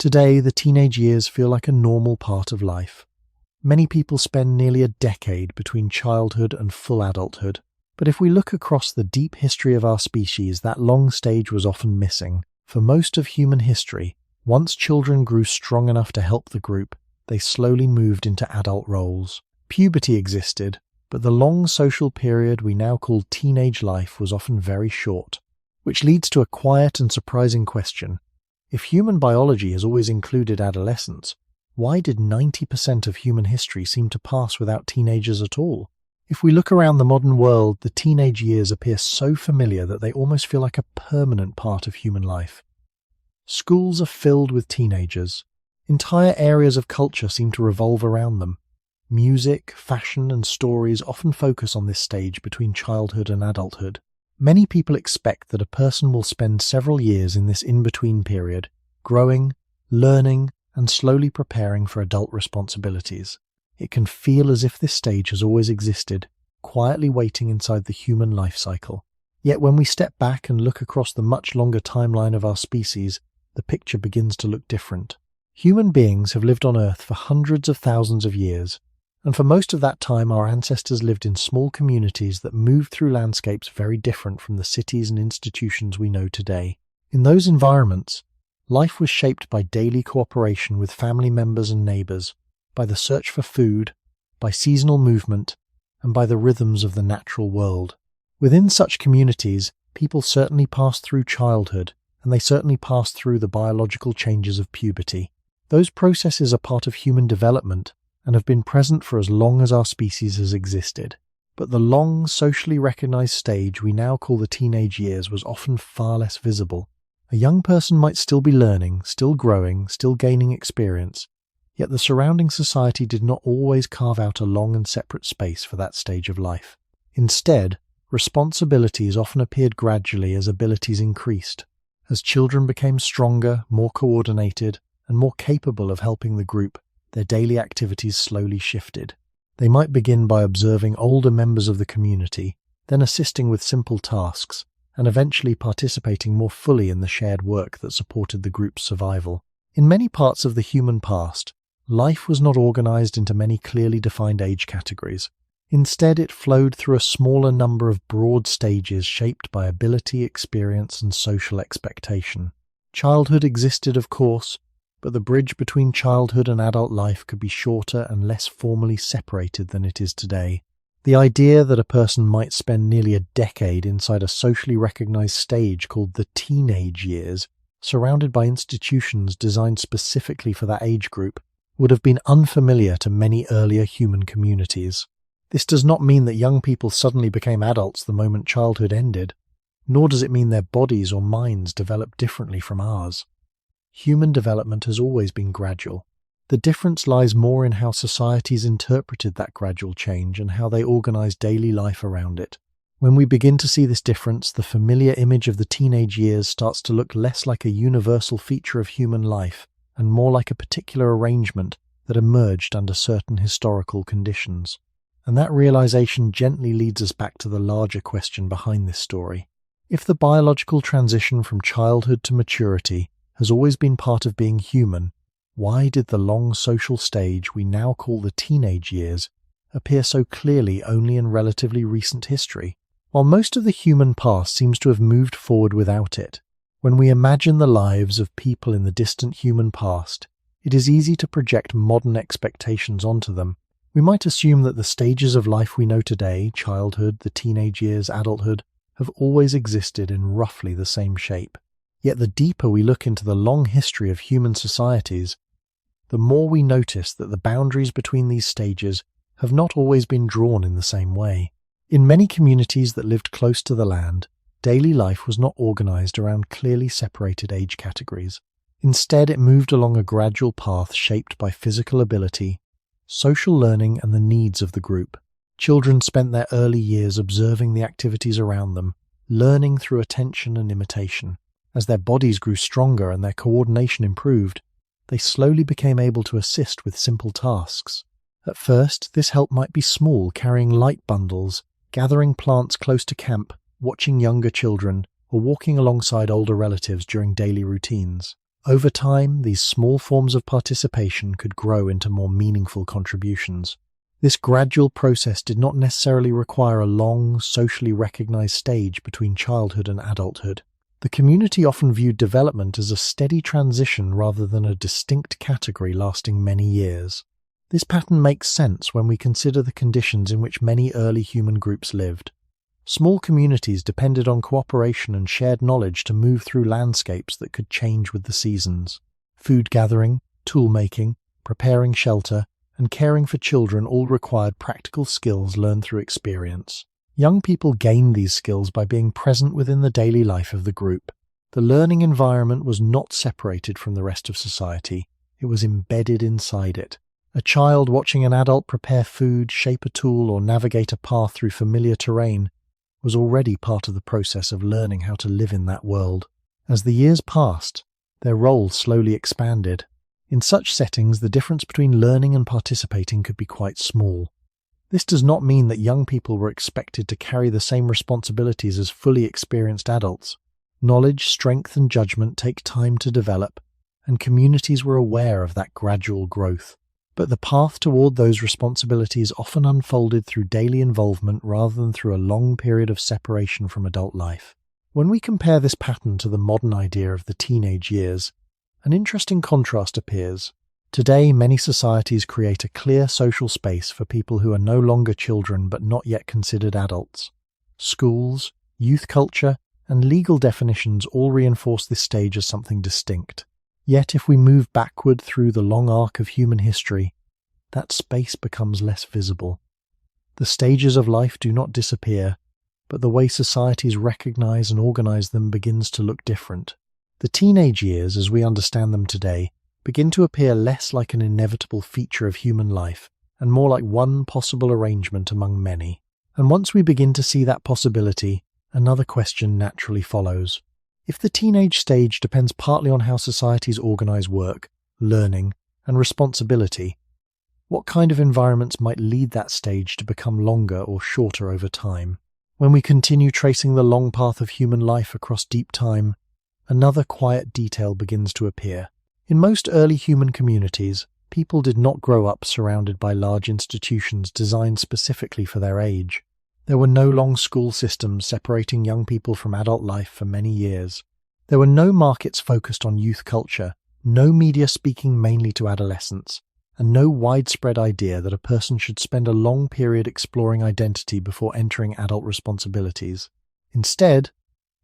Today, the teenage years feel like a normal part of life. Many people spend nearly a decade between childhood and full adulthood. But if we look across the deep history of our species, that long stage was often missing. For most of human history, once children grew strong enough to help the group, they slowly moved into adult roles. Puberty existed, but the long social period we now call teenage life was often very short. Which leads to a quiet and surprising question. If human biology has always included adolescence, why did 90% of human history seem to pass without teenagers at all? If we look around the modern world, the teenage years appear so familiar that they almost feel like a permanent part of human life. Schools are filled with teenagers. Entire areas of culture seem to revolve around them. Music, fashion, and stories often focus on this stage between childhood and adulthood. Many people expect that a person will spend several years in this in-between period, growing, learning, and slowly preparing for adult responsibilities. It can feel as if this stage has always existed, quietly waiting inside the human life cycle. Yet when we step back and look across the much longer timeline of our species, the picture begins to look different. Human beings have lived on Earth for hundreds of thousands of years, and for most of that time our ancestors lived in small communities that moved through landscapes very different from the cities and institutions we know today. In those environments, life was shaped by daily cooperation with family members and neighbors, by the search for food, by seasonal movement, and by the rhythms of the natural world. Within such communities, people certainly passed through childhood, and they certainly passed through the biological changes of puberty. Those processes are part of human development and have been present for as long as our species has existed. But the long, socially recognized stage we now call the teenage years was often far less visible. A young person might still be learning, still growing, still gaining experience, yet the surrounding society did not always carve out a long and separate space for that stage of life. Instead, responsibilities often appeared gradually as abilities increased. As children became stronger, more coordinated, and more capable of helping the group, their daily activities slowly shifted. They might begin by observing older members of the community, then assisting with simple tasks, and eventually participating more fully in the shared work that supported the group's survival. In many parts of the human past, life was not organized into many clearly defined age categories. Instead, it flowed through a smaller number of broad stages shaped by ability, experience, and social expectation. Childhood existed, of course, but the bridge between childhood and adult life could be shorter and less formally separated than it is today. The idea that a person might spend nearly a decade inside a socially recognized stage called the teenage years, surrounded by institutions designed specifically for that age group, would have been unfamiliar to many earlier human communities. This does not mean that young people suddenly became adults the moment childhood ended, nor does it mean their bodies or minds developed differently from ours. Human development has always been gradual. The difference lies more in how societies interpreted that gradual change and how they organized daily life around it. When we begin to see this difference, the familiar image of the teenage years starts to look less like a universal feature of human life and more like a particular arrangement that emerged under certain historical conditions. And that realization gently leads us back to the larger question behind this story. If the biological transition from childhood to maturity has always been part of being human, why did the long social stage we now call the teenage years appear so clearly only in relatively recent history? While most of the human past seems to have moved forward without it, when we imagine the lives of people in the distant human past, it is easy to project modern expectations onto them. We might assume that the stages of life we know today, childhood, the teenage years, adulthood, have always existed in roughly the same shape. Yet the deeper we look into the long history of human societies, the more we notice that the boundaries between these stages have not always been drawn in the same way. In many communities that lived close to the land, daily life was not organized around clearly separated age categories. Instead, it moved along a gradual path shaped by physical ability, social learning, and the needs of the group. Children spent their early years observing the activities around them, learning through attention and imitation. As their bodies grew stronger and their coordination improved, they slowly became able to assist with simple tasks. At first, this help might be small, carrying light bundles, gathering plants close to camp, watching younger children, or walking alongside older relatives during daily routines. Over time, these small forms of participation could grow into more meaningful contributions. This gradual process did not necessarily require a long, socially recognized stage between childhood and adulthood. The community often viewed development as a steady transition rather than a distinct category lasting many years. This pattern makes sense when we consider the conditions in which many early human groups lived. Small communities depended on cooperation and shared knowledge to move through landscapes that could change with the seasons. Food gathering, tool making, preparing shelter, and caring for children all required practical skills learned through experience. Young people gained these skills by being present within the daily life of the group. The learning environment was not separated from the rest of society, it was embedded inside it. A child watching an adult prepare food, shape a tool, or navigate a path through familiar terrain was already part of the process of learning how to live in that world. As the years passed, their role slowly expanded. In such settings, the difference between learning and participating could be quite small. This does not mean that young people were expected to carry the same responsibilities as fully experienced adults. Knowledge, strength, and judgment take time to develop, and communities were aware of that gradual growth. But the path toward those responsibilities often unfolded through daily involvement rather than through a long period of separation from adult life. When we compare this pattern to the modern idea of the teenage years, an interesting contrast appears. Today, many societies create a clear social space for people who are no longer children but not yet considered adults. Schools, youth culture, and legal definitions all reinforce this stage as something distinct. Yet if we move backward through the long arc of human history, that space becomes less visible. The stages of life do not disappear, but the way societies recognize and organize them begins to look different. The teenage years, as we understand them today, begin to appear less like an inevitable feature of human life and more like one possible arrangement among many. And once we begin to see that possibility, another question naturally follows. If the teenage stage depends partly on how societies organize work, learning, and responsibility, what kind of environments might lead that stage to become longer or shorter over time? When we continue tracing the long path of human life across deep time, another quiet detail begins to appear. In most early human communities, people did not grow up surrounded by large institutions designed specifically for their age. There were no long school systems separating young people from adult life for many years. There were no markets focused on youth culture, no media speaking mainly to adolescents, and no widespread idea that a person should spend a long period exploring identity before entering adult responsibilities. Instead,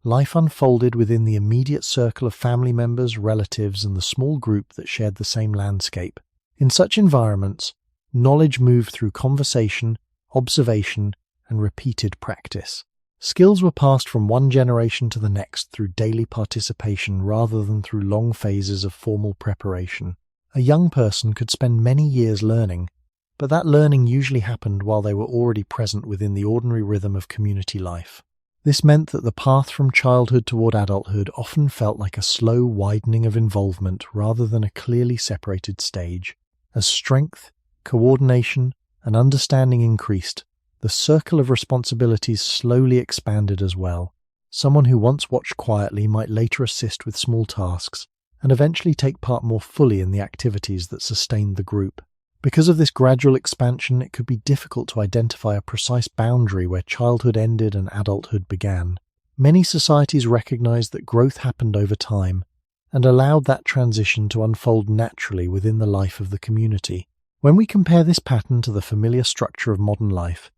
life unfolded within the immediate circle of family members, relatives, and the small group that shared the same landscape. In such environments, knowledge moved through conversation, observation, and repeated practice. Skills were passed from one generation to the next through daily participation rather than through long phases of formal preparation. A young person could spend many years learning, but that learning usually happened while they were already present within the ordinary rhythm of community life. This meant that the path from childhood toward adulthood often felt like a slow widening of involvement rather than a clearly separated stage. As strength, coordination, and understanding increased, the circle of responsibilities slowly expanded as well. Someone who once watched quietly might later assist with small tasks, and eventually take part more fully in the activities that sustained the group. Because of this gradual expansion, it could be difficult to identify a precise boundary where childhood ended and adulthood began. Many societies recognized that growth happened over time, and allowed that transition to unfold naturally within the life of the community. When we compare this pattern to the familiar structure of modern life,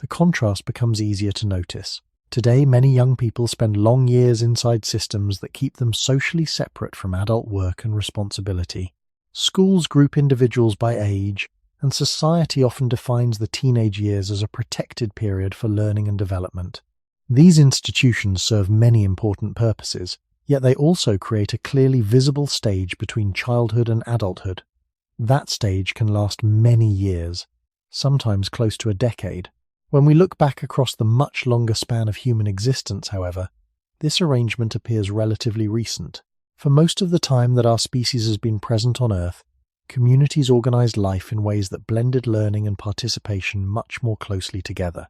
the contrast becomes easier to notice. Today, many young people spend long years inside systems that keep them socially separate from adult work and responsibility. Schools group individuals by age, and society often defines the teenage years as a protected period for learning and development. These institutions serve many important purposes, yet they also create a clearly visible stage between childhood and adulthood. That stage can last many years, sometimes close to a decade. When we look back across the much longer span of human existence, however, this arrangement appears relatively recent. For most of the time that our species has been present on Earth, communities organized life in ways that blended learning and participation much more closely together.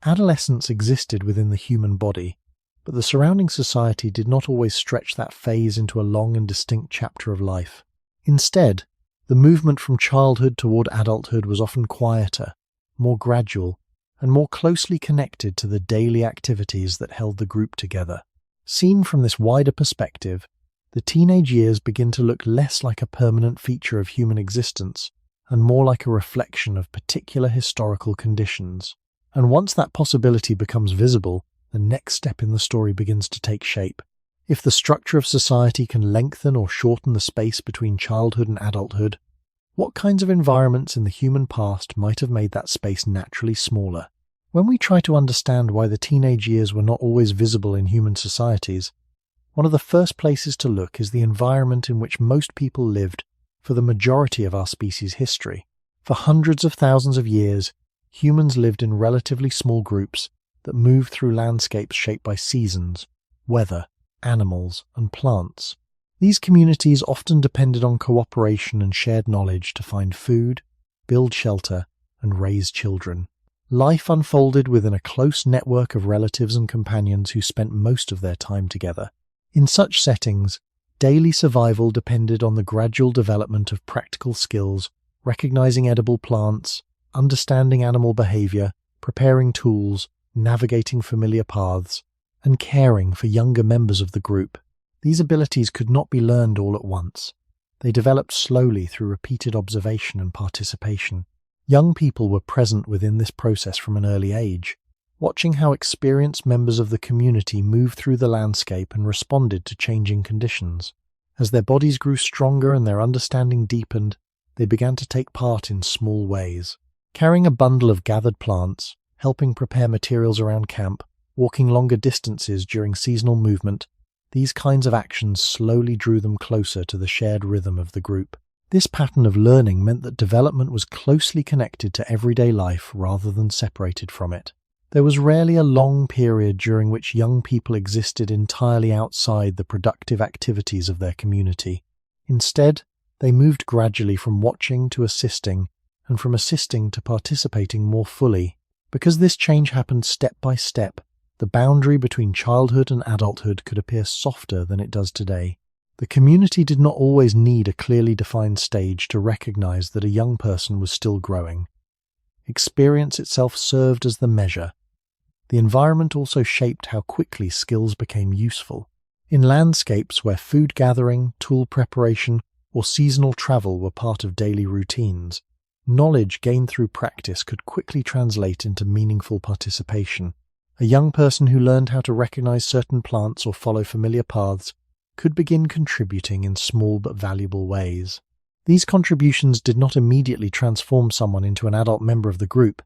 Adolescence existed within the human body, But the surrounding society did not always stretch that phase into a long and distinct chapter of life. Instead, the movement from childhood toward adulthood was often quieter, more gradual, and more closely connected to the daily activities that held the group together. Seen from this wider perspective, the teenage years begin to look less like a permanent feature of human existence and more like a reflection of particular historical conditions. And once that possibility becomes visible, the next step in the story begins to take shape. If the structure of society can lengthen or shorten the space between childhood and adulthood, what kinds of environments in the human past might have made that space naturally smaller? When we try to understand why the teenage years were not always visible in human societies, one of the first places to look is the environment in which most people lived for the majority of our species' history. For hundreds of thousands of years, humans lived in relatively small groups that moved through landscapes shaped by seasons, weather, animals, and plants. These communities often depended on cooperation and shared knowledge to find food, build shelter, and raise children. Life unfolded within a close network of relatives and companions who spent most of their time together. In such settings, daily survival depended on the gradual development of practical skills, recognizing edible plants, understanding animal behavior, preparing tools, navigating familiar paths, and caring for younger members of the group. These abilities could not be learned all at once. They developed slowly through repeated observation and participation. Young people were present within this process from an early age, watching how experienced members of the community moved through the landscape and responded to changing conditions. As their bodies grew stronger and their understanding deepened, they began to take part in small ways. Carrying a bundle of gathered plants, helping prepare materials around camp, walking longer distances during seasonal movement, these kinds of actions slowly drew them closer to the shared rhythm of the group. This pattern of learning meant that development was closely connected to everyday life rather than separated from it. There was rarely a long period during which young people existed entirely outside the productive activities of their community. Instead, they moved gradually from watching to assisting, and from assisting to participating more fully. Because this change happened step by step, the boundary between childhood and adulthood could appear softer than it does today. The community did not always need a clearly defined stage to recognize that a young person was still growing. Experience itself served as the measure. The environment also shaped how quickly skills became useful. In landscapes where food gathering, tool preparation, or seasonal travel were part of daily routines, knowledge gained through practice could quickly translate into meaningful participation. A young person who learned how to recognize certain plants or follow familiar paths could begin contributing in small but valuable ways. These contributions did not immediately transform someone into an adult member of the group,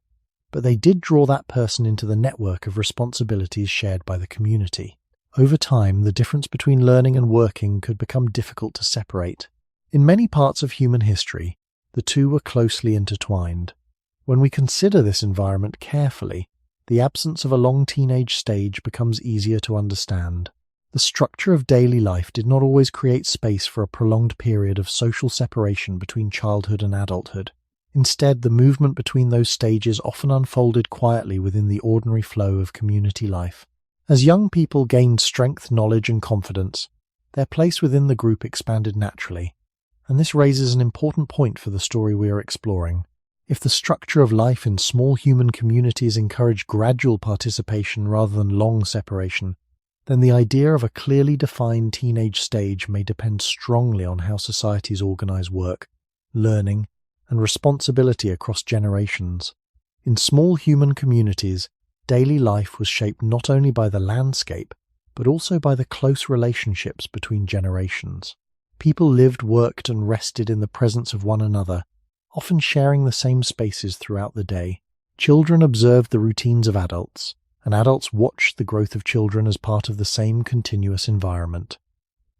but they did draw that person into the network of responsibilities shared by the community. Over time, the difference between learning and working could become difficult to separate. In many parts of human history, the two were closely intertwined. When we consider this environment carefully, the absence of a long teenage stage becomes easier to understand. The structure of daily life did not always create space for a prolonged period of social separation between childhood and adulthood. Instead, the movement between those stages often unfolded quietly within the ordinary flow of community life. As young people gained strength, knowledge, and confidence, their place within the group expanded naturally. And this raises an important point for the story we are exploring. If the structure of life in small human communities encouraged gradual participation rather than long separation, then the idea of a clearly defined teenage stage may depend strongly on how societies organize work, learning, and responsibility across generations. In small human communities, daily life was shaped not only by the landscape, but also by the close relationships between generations. People lived, worked, and rested in the presence of one another, often sharing the same spaces throughout the day. Children observed the routines of adults, and adults watched the growth of children as part of the same continuous environment.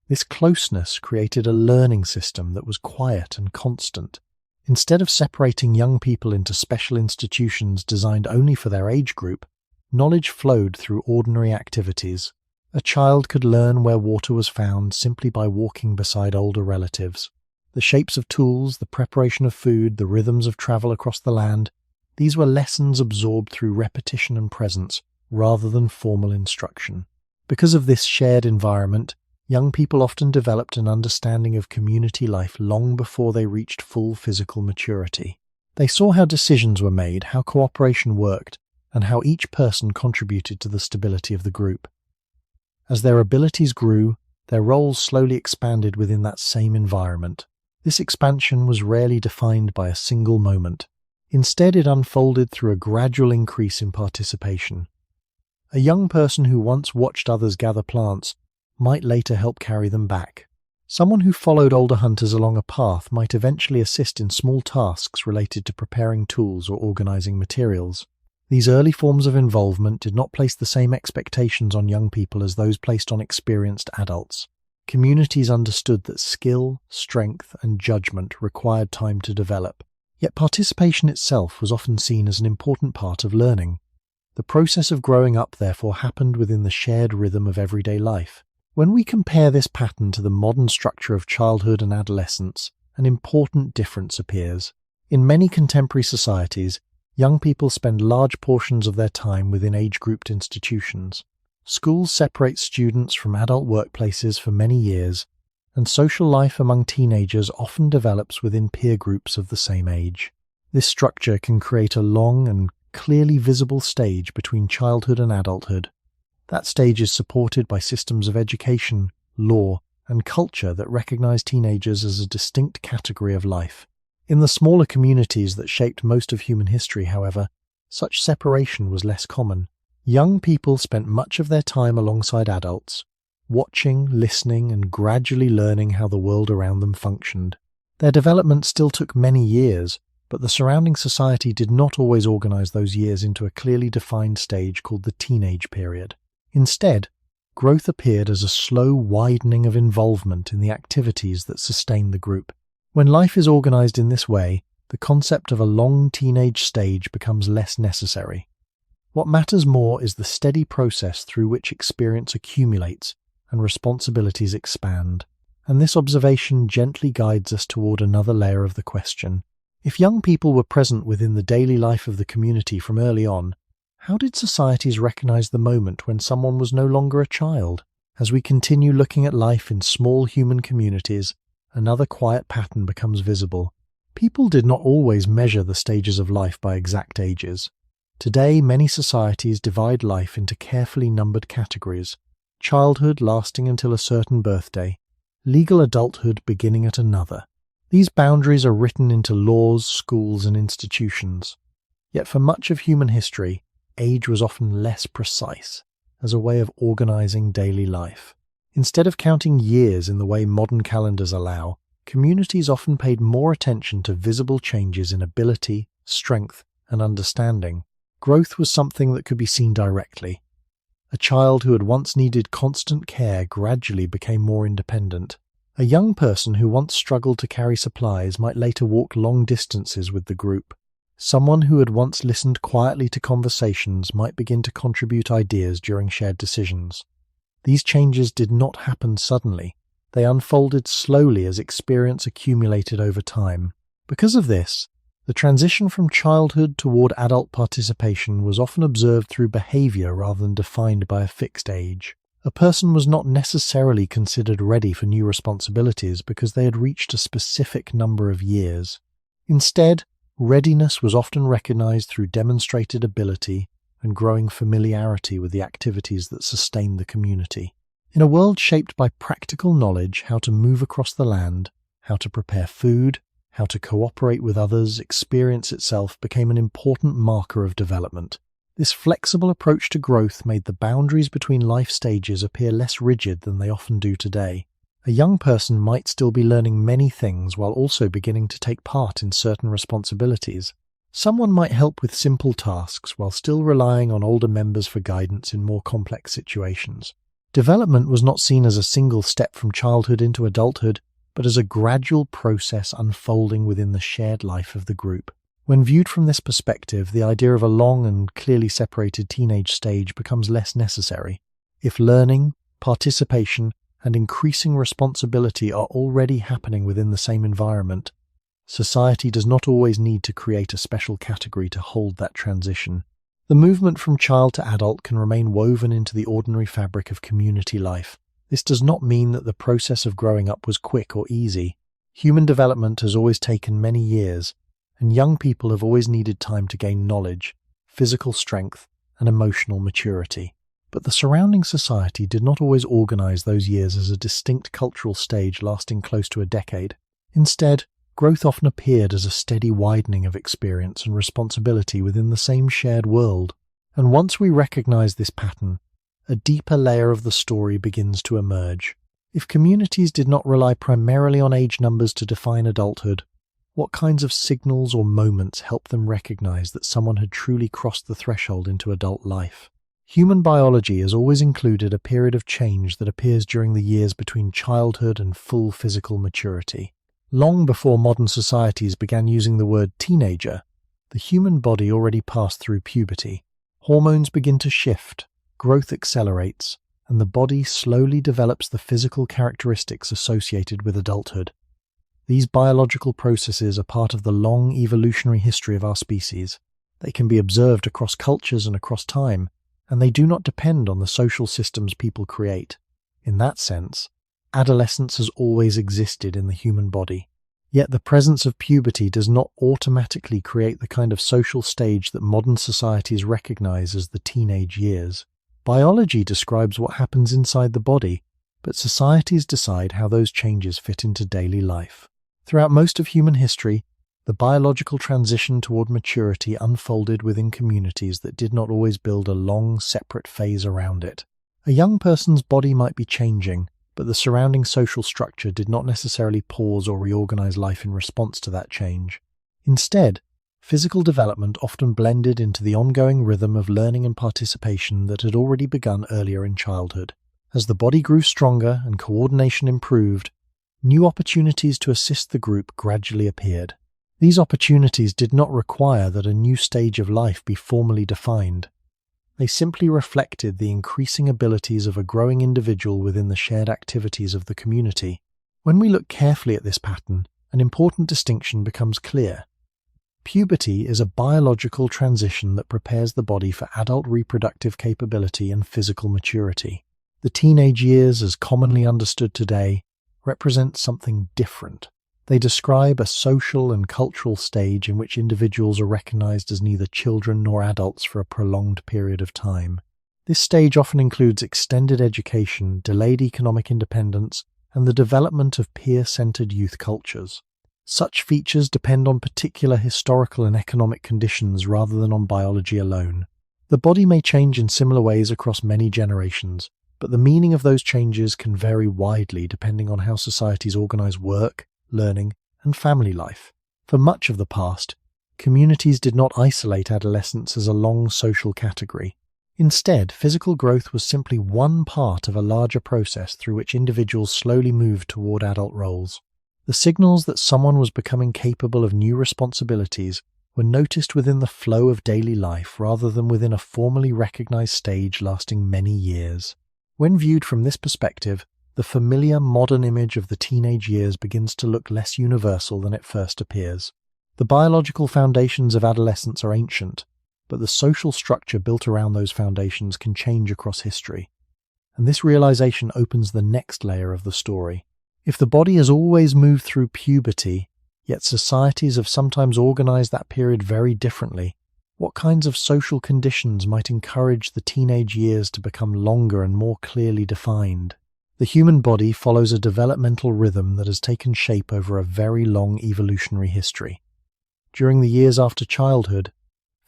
This closeness created a learning system that was quiet and constant. Instead of separating young people into special institutions designed only for their age group, knowledge flowed through ordinary activities. A child could learn where water was found simply by walking beside older relatives. The shapes of tools, the preparation of food, the rhythms of travel across the land, these were lessons absorbed through repetition and presence, rather than formal instruction. Because of this shared environment, young people often developed an understanding of community life long before they reached full physical maturity. They saw how decisions were made, how cooperation worked, and how each person contributed to the stability of the group. As their abilities grew, their roles slowly expanded within that same environment. This expansion was rarely defined by a single moment. Instead, it unfolded through a gradual increase in participation. A young person who once watched others gather plants might later help carry them back. Someone who followed older hunters along a path might eventually assist in small tasks related to preparing tools or organizing materials. These early forms of involvement did not place the same expectations on young people as those placed on experienced adults. Communities understood that skill, strength, and judgment required time to develop. Yet participation itself was often seen as an important part of learning. The process of growing up, therefore, happened within the shared rhythm of everyday life. When we compare this pattern to the modern structure of childhood and adolescence, an important difference appears. In many contemporary societies, young people spend large portions of their time within age-grouped institutions. Schools separate students from adult workplaces for many years, and social life among teenagers often develops within peer groups of the same age. This structure can create a long and clearly visible stage between childhood and adulthood. That stage is supported by systems of education, law, and culture that recognize teenagers as a distinct category of life. In the smaller communities that shaped most of human history, however, such separation was less common. Young people spent much of their time alongside adults, watching, listening, and gradually learning how the world around them functioned. Their development still took many years, but the surrounding society did not always organize those years into a clearly defined stage called the teenage period. Instead, growth appeared as a slow widening of involvement in the activities that sustained the group. When life is organized in this way, the concept of a long teenage stage becomes less necessary. What matters more is the steady process through which experience accumulates and responsibilities expand. And this observation gently guides us toward another layer of the question. If young people were present within the daily life of the community from early on, how did societies recognize the moment when someone was no longer a child? As we continue looking at life in small human communities, another quiet pattern becomes visible. People did not always measure the stages of life by exact ages. Today, many societies divide life into carefully numbered categories: childhood lasting until a certain birthday, legal adulthood beginning at another. These boundaries are written into laws, schools, and institutions. Yet for much of human history, age was often less precise, as a way of organizing daily life. Instead of counting years in the way modern calendars allow, communities often paid more attention to visible changes in ability, strength, and understanding. Growth was something that could be seen directly. A child who had once needed constant care gradually became more independent. A young person who once struggled to carry supplies might later walk long distances with the group. Someone who had once listened quietly to conversations might begin to contribute ideas during shared decisions. These changes did not happen suddenly. They unfolded slowly as experience accumulated over time. Because of this, the transition from childhood toward adult participation was often observed through behavior rather than defined by a fixed age. A person was not necessarily considered ready for new responsibilities because they had reached a specific number of years. Instead, readiness was often recognized through demonstrated ability and growing familiarity with the activities that sustained the community. In a world shaped by practical knowledge how to move across the land, how to prepare food, how to cooperate with others, experience itself became an important marker of development. This flexible approach to growth made the boundaries between life stages appear less rigid than they often do today. A young person might still be learning many things while also beginning to take part in certain responsibilities. Someone might help with simple tasks while still relying on older members for guidance in more complex situations. Development was not seen as a single step from childhood into adulthood, but as a gradual process unfolding within the shared life of the group. When viewed from this perspective, the idea of a long and clearly separated teenage stage becomes less necessary. If learning, participation, and increasing responsibility are already happening within the same environment, society does not always need to create a special category to hold that transition. The movement from child to adult can remain woven into the ordinary fabric of community life. This does not mean that the process of growing up was quick or easy. Human development has always taken many years, and young people have always needed time to gain knowledge, physical strength, and emotional maturity. But the surrounding society did not always organize those years as a distinct cultural stage lasting close to a decade. Instead, growth often appeared as a steady widening of experience and responsibility within the same shared world. And once we recognize this pattern, a deeper layer of the story begins to emerge. If communities did not rely primarily on age numbers to define adulthood, what kinds of signals or moments help them recognize that someone had truly crossed the threshold into adult life? Human biology has always included a period of change that appears during the years between childhood and full physical maturity. Long before modern societies began using the word teenager, the human body already passed through puberty. Hormones begin to shift, growth accelerates, and the body slowly develops the physical characteristics associated with adulthood. These biological processes are part of the long evolutionary history of our species. They can be observed across cultures and across time, and they do not depend on the social systems people create. In that sense, adolescence has always existed in the human body. Yet the presence of puberty does not automatically create the kind of social stage that modern societies recognize as the teenage years. Biology describes what happens inside the body, but societies decide how those changes fit into daily life. Throughout most of human history, the biological transition toward maturity unfolded within communities that did not always build a long, separate phase around it. A young person's body might be changing, but the surrounding social structure did not necessarily pause or reorganize life in response to that change. Instead, physical development often blended into the ongoing rhythm of learning and participation that had already begun earlier in childhood. As the body grew stronger and coordination improved, new opportunities to assist the group gradually appeared. These opportunities did not require that a new stage of life be formally defined. They simply reflected the increasing abilities of a growing individual within the shared activities of the community. When we look carefully at this pattern, an important distinction becomes clear. Puberty is a biological transition that prepares the body for adult reproductive capability and physical maturity. The teenage years, as commonly understood today, represent something different. They describe a social and cultural stage in which individuals are recognized as neither children nor adults for a prolonged period of time. This stage often includes extended education, delayed economic independence, and the development of peer-centered youth cultures. Such features depend on particular historical and economic conditions rather than on biology alone. The body may change in similar ways across many generations, but the meaning of those changes can vary widely depending on how societies organize work, learning, and family life. For much of the past, communities did not isolate adolescence as a long social category. Instead, physical growth was simply one part of a larger process through which individuals slowly moved toward adult roles. The signals that someone was becoming capable of new responsibilities were noticed within the flow of daily life rather than within a formally recognized stage lasting many years. When viewed from this perspective, the familiar modern image of the teenage years begins to look less universal than it first appears. The biological foundations of adolescence are ancient, but the social structure built around those foundations can change across history. And this realization opens the next layer of the story. If the body has always moved through puberty, yet societies have sometimes organized that period very differently, what kinds of social conditions might encourage the teenage years to become longer and more clearly defined? The human body follows a developmental rhythm that has taken shape over a very long evolutionary history. During the years after childhood,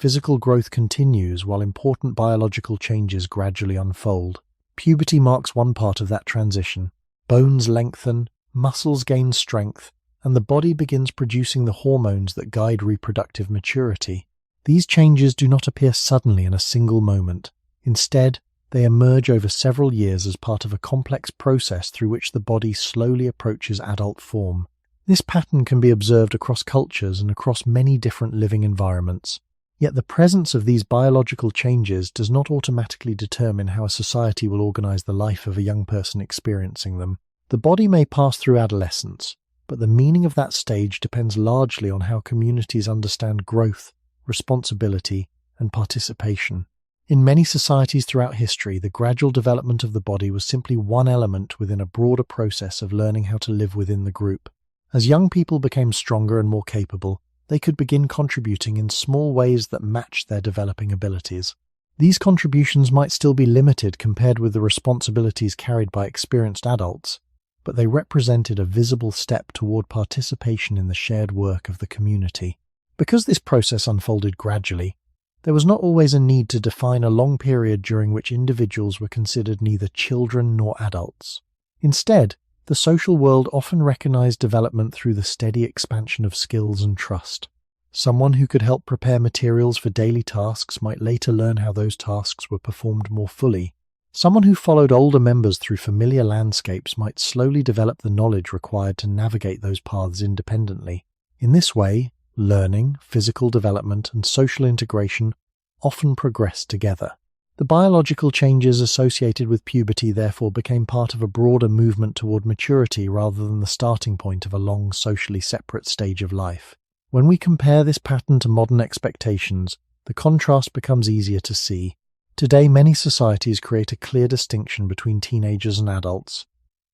physical growth continues while important biological changes gradually unfold. Puberty marks one part of that transition. Bones lengthen, muscles gain strength, and the body begins producing the hormones that guide reproductive maturity. These changes do not appear suddenly in a single moment. Instead, they emerge over several years as part of a complex process through which the body slowly approaches adult form. This pattern can be observed across cultures and across many different living environments. Yet the presence of these biological changes does not automatically determine how a society will organize the life of a young person experiencing them. The body may pass through adolescence, but the meaning of that stage depends largely on how communities understand growth, responsibility, and participation. In many societies throughout history, the gradual development of the body was simply one element within a broader process of learning how to live within the group. As young people became stronger and more capable, they could begin contributing in small ways that matched their developing abilities. These contributions might still be limited compared with the responsibilities carried by experienced adults, but they represented a visible step toward participation in the shared work of the community. Because this process unfolded gradually, there was not always a need to define a long period during which individuals were considered neither children nor adults. Instead, the social world often recognized development through the steady expansion of skills and trust. Someone who could help prepare materials for daily tasks might later learn how those tasks were performed more fully. Someone who followed older members through familiar landscapes might slowly develop the knowledge required to navigate those paths independently. In this way, learning, physical development, and social integration often progressed together. The biological changes associated with puberty therefore became part of a broader movement toward maturity rather than the starting point of a long, socially separate stage of life. When we compare this pattern to modern expectations, the contrast becomes easier to see. Today, many societies create a clear distinction between teenagers and adults.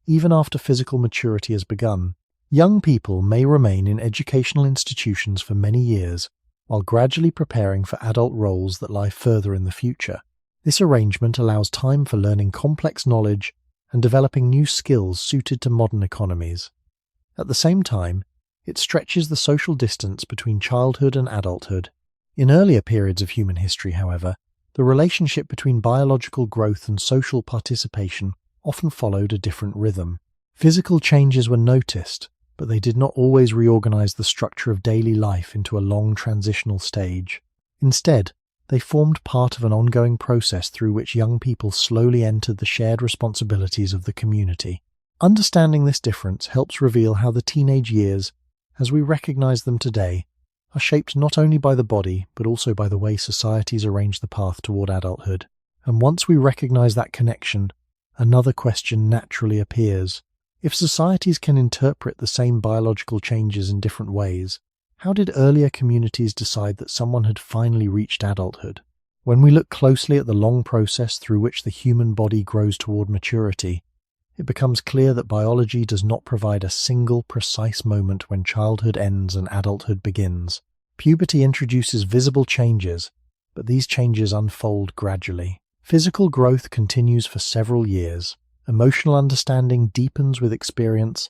Even after physical maturity has begun, young people may remain in educational institutions for many years, while gradually preparing for adult roles that lie further in the future. This arrangement allows time for learning complex knowledge and developing new skills suited to modern economies. At the same time, it stretches the social distance between childhood and adulthood. In earlier periods of human history, however, the relationship between biological growth and social participation often followed a different rhythm. Physical changes were noticed, but they did not always reorganize the structure of daily life into a long transitional stage. Instead, they formed part of an ongoing process through which young people slowly entered the shared responsibilities of the community. Understanding this difference helps reveal how the teenage years, as we recognize them today, are shaped not only by the body, but also by the way societies arrange the path toward adulthood. And once we recognize that connection, another question naturally appears. If societies can interpret the same biological changes in different ways, how did earlier communities decide that someone had finally reached adulthood? When we look closely at the long process through which the human body grows toward maturity, it becomes clear that biology does not provide a single precise moment when childhood ends and adulthood begins. Puberty introduces visible changes, but these changes unfold gradually. Physical growth continues for several years, emotional understanding deepens with experience,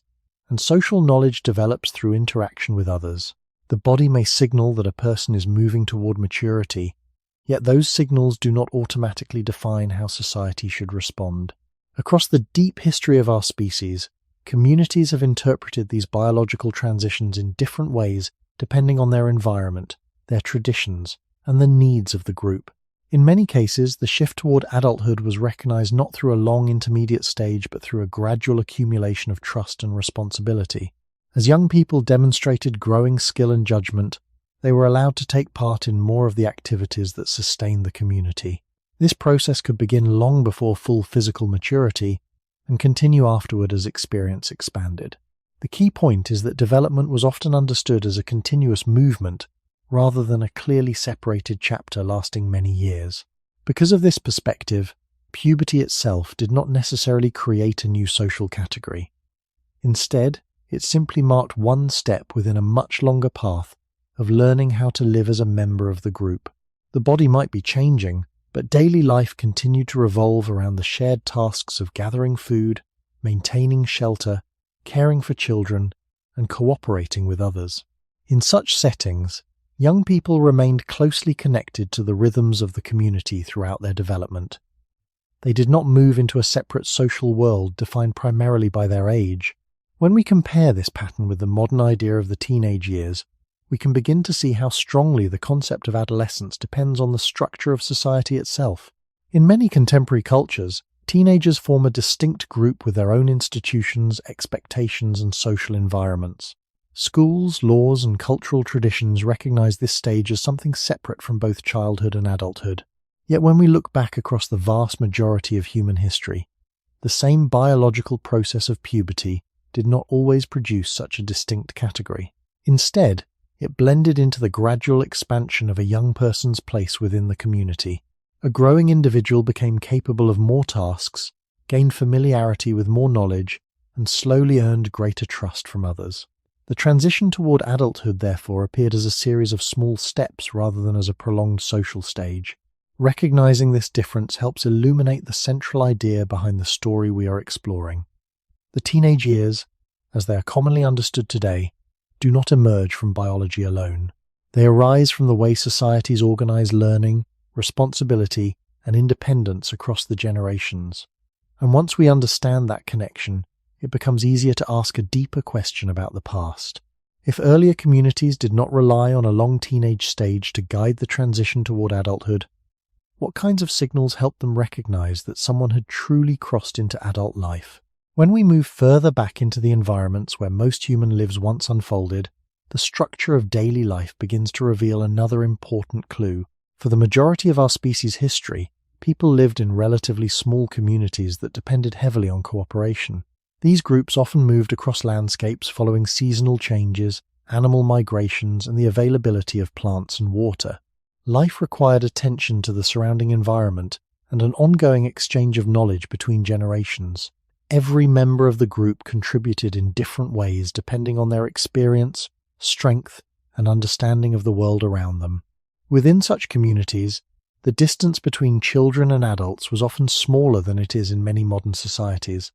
and social knowledge develops through interaction with others. The body may signal that a person is moving toward maturity, yet those signals do not automatically define how society should respond. Across the deep history of our species, communities have interpreted these biological transitions in different ways depending on their environment, their traditions, and the needs of the group. In many cases, the shift toward adulthood was recognized not through a long intermediate stage but through a gradual accumulation of trust and responsibility. As young people demonstrated growing skill and judgment, they were allowed to take part in more of the activities that sustained the community. This process could begin long before full physical maturity and continue afterward as experience expanded. The key point is that development was often understood as a continuous movement rather than a clearly separated chapter lasting many years. Because of this perspective, puberty itself did not necessarily create a new social category. Instead, it simply marked one step within a much longer path of learning how to live as a member of the group. The body might be changing, but daily life continued to revolve around the shared tasks of gathering food, maintaining shelter, caring for children, and cooperating with others. In such settings, young people remained closely connected to the rhythms of the community throughout their development. They did not move into a separate social world defined primarily by their age. When we compare this pattern with the modern idea of the teenage years, we can begin to see how strongly the concept of adolescence depends on the structure of society itself. In many contemporary cultures, teenagers form a distinct group with their own institutions, expectations, and social environments. Schools, laws, and cultural traditions recognize this stage as something separate from both childhood and adulthood. Yet when we look back across the vast majority of human history, the same biological process of puberty did not always produce such a distinct category. Instead, It blended into the gradual expansion of a young person's place within the community. A growing individual became capable of more tasks, gained familiarity with more knowledge, and slowly earned greater trust from others. The transition toward adulthood, therefore, appeared as a series of small steps rather than as a prolonged social stage. Recognizing this difference helps illuminate the central idea behind the story we are exploring. The teenage years, as they are commonly understood today, do not emerge from biology alone. They arise from the way societies organize learning, responsibility, and independence across the generations. And once we understand that connection, it becomes easier to ask a deeper question about the past. If earlier communities did not rely on a long teenage stage to guide the transition toward adulthood, what kinds of signals helped them recognize that someone had truly crossed into adult life? When we move further back into the environments where most human lives once unfolded, the structure of daily life begins to reveal another important clue. For the majority of our species' history, people lived in relatively small communities that depended heavily on cooperation. These groups often moved across landscapes following seasonal changes, animal migrations, and the availability of plants and water. Life required attention to the surrounding environment and an ongoing exchange of knowledge between generations. Every member of the group contributed in different ways depending on their experience, strength, and understanding of the world around them. Within such communities, the distance between children and adults was often smaller than it is in many modern societies.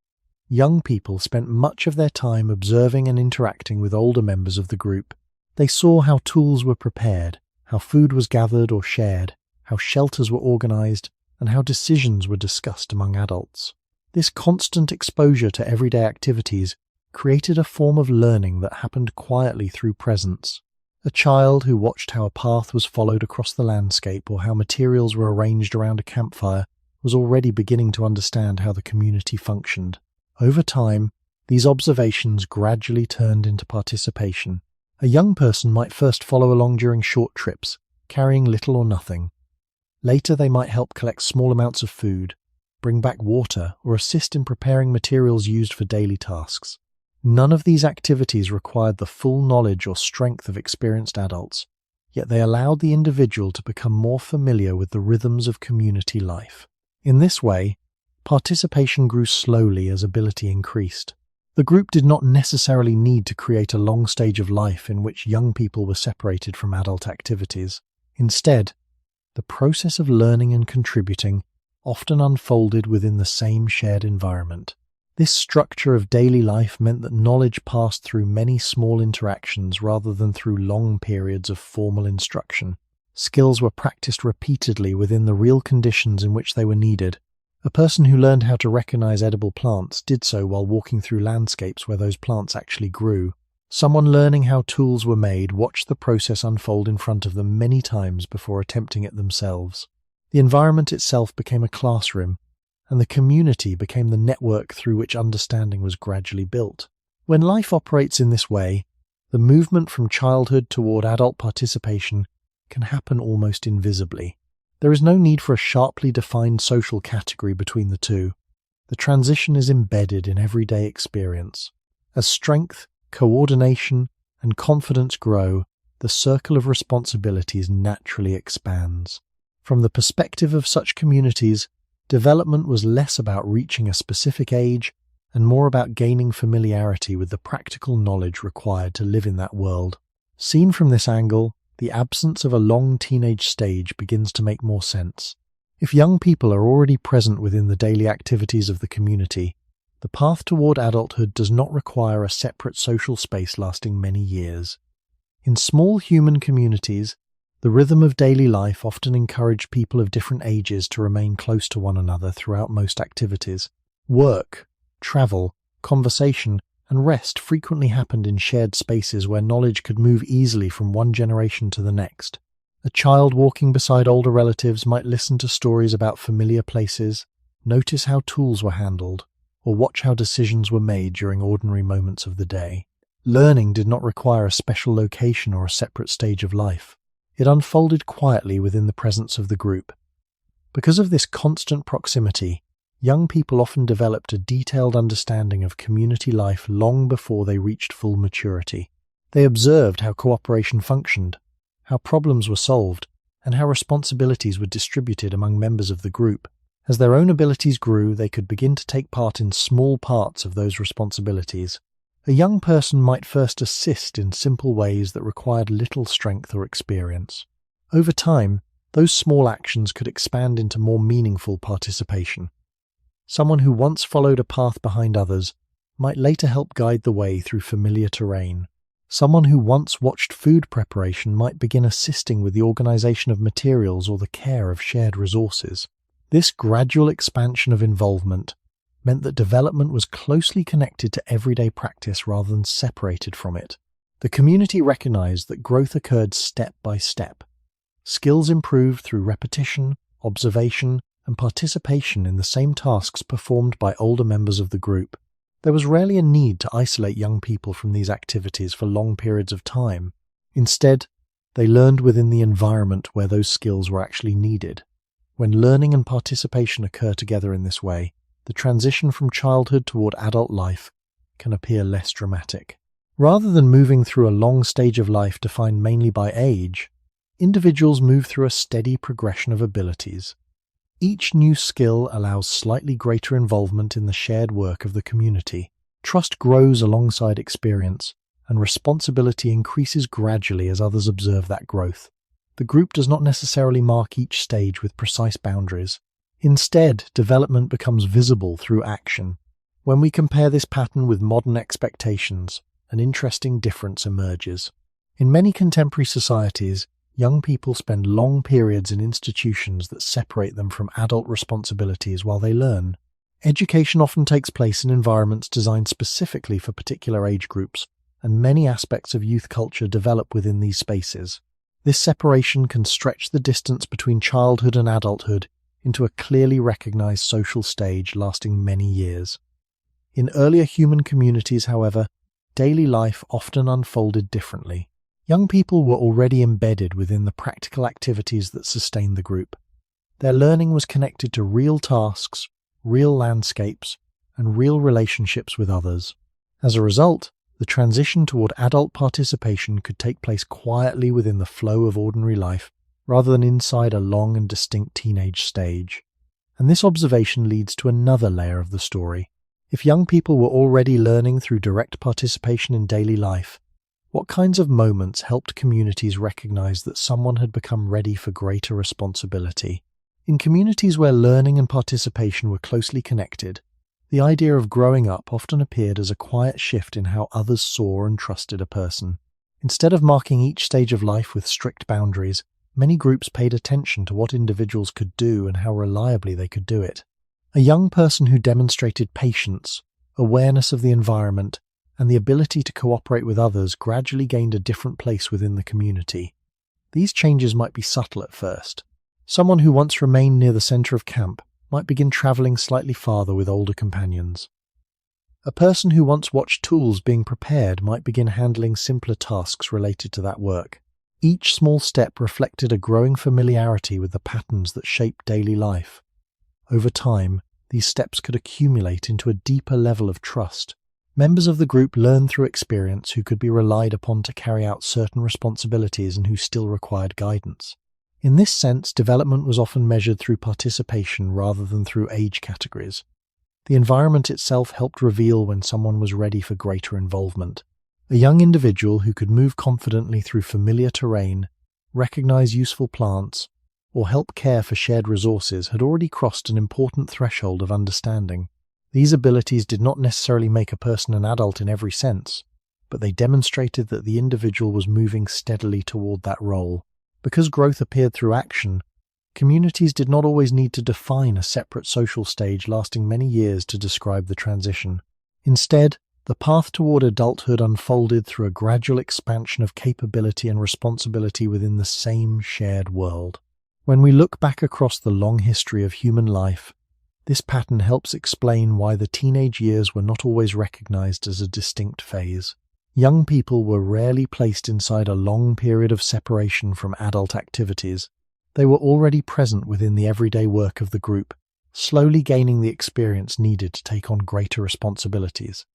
Young people spent much of their time observing and interacting with older members of the group. They saw how tools were prepared, how food was gathered or shared, how shelters were organized, and how decisions were discussed among adults. This constant exposure to everyday activities created a form of learning that happened quietly through presence. A child who watched how a path was followed across the landscape or how materials were arranged around a campfire was already beginning to understand how the community functioned. Over time, these observations gradually turned into participation. A young person might first follow along during short trips, carrying little or nothing. Later they might help collect small amounts of food, bring back water, or assist in preparing materials used for daily tasks. None of these activities required the full knowledge or strength of experienced adults, yet they allowed the individual to become more familiar with the rhythms of community life. In this way, participation grew slowly as ability increased. The group did not necessarily need to create a long stage of life in which young people were separated from adult activities. Instead, the process of learning and contributing often unfolded within the same shared environment. This structure of daily life meant that knowledge passed through many small interactions rather than through long periods of formal instruction. Skills were practiced repeatedly within the real conditions in which they were needed. A person who learned how to recognize edible plants did so while walking through landscapes where those plants actually grew. Someone learning how tools were made watched the process unfold in front of them many times before attempting it themselves. The environment itself became a classroom, and the community became the network through which understanding was gradually built. When life operates in this way, the movement from childhood toward adult participation can happen almost invisibly. There is no need for a sharply defined social category between the two. The transition is embedded in everyday experience. As strength, coordination, and confidence grow, the circle of responsibilities naturally expands. From the perspective of such communities, development was less about reaching a specific age and more about gaining familiarity with the practical knowledge required to live in that world. Seen from this angle, the absence of a long teenage stage begins to make more sense. If young people are already present within the daily activities of the community, the path toward adulthood does not require a separate social space lasting many years. In small human communities, the rhythm of daily life often encouraged people of different ages to remain close to one another throughout most activities. Work, travel, conversation, and rest frequently happened in shared spaces where knowledge could move easily from one generation to the next. A child walking beside older relatives might listen to stories about familiar places, notice how tools were handled, or watch how decisions were made during ordinary moments of the day. Learning did not require a special location or a separate stage of life. It unfolded quietly within the presence of the group. Because of this constant proximity, young people often developed a detailed understanding of community life long before they reached full maturity. They observed how cooperation functioned, how problems were solved, and how responsibilities were distributed among members of the group. As their own abilities grew, they could begin to take part in small parts of those responsibilities. A young person might first assist in simple ways that required little strength or experience. Over time, those small actions could expand into more meaningful participation. Someone who once followed a path behind others might later help guide the way through familiar terrain. Someone who once watched food preparation might begin assisting with the organization of materials or the care of shared resources. This gradual expansion of involvement meant that development was closely connected to everyday practice rather than separated from it. The community recognized that growth occurred step by step. Skills improved through repetition, observation, and participation in the same tasks performed by older members of the group. There was rarely a need to isolate young people from these activities for long periods of time. Instead, they learned within the environment where those skills were actually needed. When learning and participation occur together in this way, the transition from childhood toward adult life can appear less dramatic. Rather than moving through a long stage of life defined mainly by age, individuals move through a steady progression of abilities. Each new skill allows slightly greater involvement in the shared work of the community. Trust grows alongside experience, and responsibility increases gradually as others observe that growth. The group does not necessarily mark each stage with precise boundaries. Instead, development becomes visible through action. When we compare this pattern with modern expectations, an interesting difference emerges. In many contemporary societies, young people spend long periods in institutions that separate them from adult responsibilities while they learn. Education often takes place in environments designed specifically for particular age groups, and many aspects of youth culture develop within these spaces. This separation can stretch the distance between childhood and adulthood into a clearly recognized social stage lasting many years. In earlier human communities, however, daily life often unfolded differently. Young people were already embedded within the practical activities that sustained the group. Their learning was connected to real tasks, real landscapes, and real relationships with others. As a result, the transition toward adult participation could take place quietly within the flow of ordinary life, rather than inside a long and distinct teenage stage. And this observation leads to another layer of the story. If young people were already learning through direct participation in daily life, what kinds of moments helped communities recognize that someone had become ready for greater responsibility? In communities where learning and participation were closely connected, the idea of growing up often appeared as a quiet shift in how others saw and trusted a person. Instead of marking each stage of life with strict boundaries, many groups paid attention to what individuals could do and how reliably they could do it. A young person who demonstrated patience, awareness of the environment, and the ability to cooperate with others gradually gained a different place within the community. These changes might be subtle at first. Someone who once remained near the center of camp might begin traveling slightly farther with older companions. A person who once watched tools being prepared might begin handling simpler tasks related to that work. Each small step reflected a growing familiarity with the patterns that shape daily life. Over time, these steps could accumulate into a deeper level of trust. Members of the group learned through experience who could be relied upon to carry out certain responsibilities and who still required guidance. In this sense, development was often measured through participation rather than through age categories. The environment itself helped reveal when someone was ready for greater involvement. A young individual who could move confidently through familiar terrain, recognize useful plants, or help care for shared resources had already crossed an important threshold of understanding. These abilities did not necessarily make a person an adult in every sense, but they demonstrated that the individual was moving steadily toward that role. Because growth appeared through action, communities did not always need to define a separate social stage lasting many years to describe the transition. Instead, the path toward adulthood unfolded through a gradual expansion of capability and responsibility within the same shared world. When we look back across the long history of human life, this pattern helps explain why the teenage years were not always recognized as a distinct phase. Young people were rarely placed inside a long period of separation from adult activities. They were already present within the everyday work of the group, slowly gaining the experience needed to take on greater responsibilities.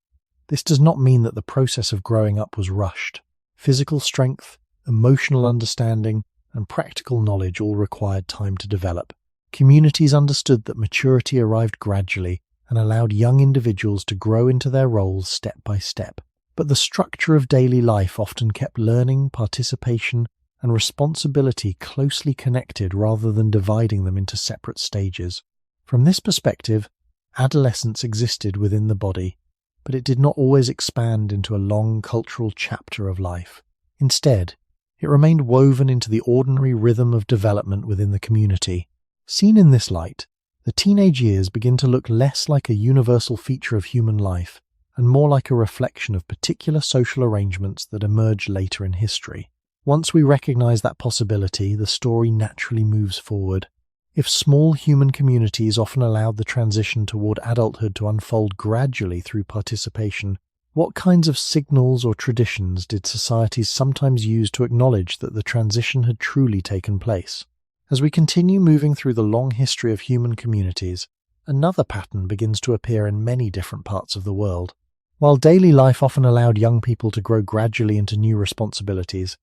This does not mean that the process of growing up was rushed. Physical strength, emotional understanding, and practical knowledge all required time to develop. Communities understood that maturity arrived gradually and allowed young individuals to grow into their roles step by step. But the structure of daily life often kept learning, participation, and responsibility closely connected rather than dividing them into separate stages. From this perspective, adolescence existed within the body, but it did not always expand into a long cultural chapter of life. Instead, it remained woven into the ordinary rhythm of development within the community. Seen in this light, the teenage years begin to look less like a universal feature of human life and more like a reflection of particular social arrangements that emerge later in history. Once we recognize that possibility, the story naturally moves forward. If small human communities often allowed the transition toward adulthood to unfold gradually through participation, what kinds of signals or traditions did societies sometimes use to acknowledge that the transition had truly taken place? As we continue moving through the long history of human communities, another pattern begins to appear in many different parts of the world. While daily life often allowed young people to grow gradually into new responsibilities,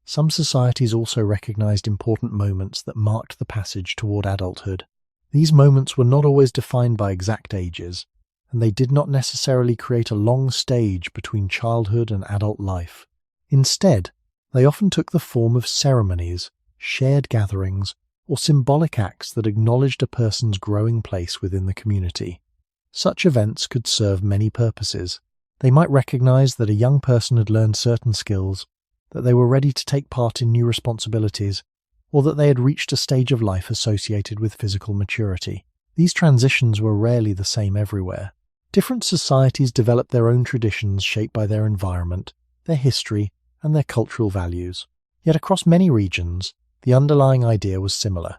some societies also recognized important moments that marked the passage toward adulthood. These moments were not always defined by exact ages, and they did not necessarily create a long stage between childhood and adult life. Instead, they often took the form of ceremonies, shared gatherings, or symbolic acts that acknowledged a person's growing place within the community. Such events could serve many purposes. They might recognize that a young person had learned certain skills, that they were ready to take part in new responsibilities, or that they had reached a stage of life associated with physical maturity. These transitions were rarely the same everywhere. Different societies developed their own traditions shaped by their environment, their history, and their cultural values. Yet across many regions, the underlying idea was similar.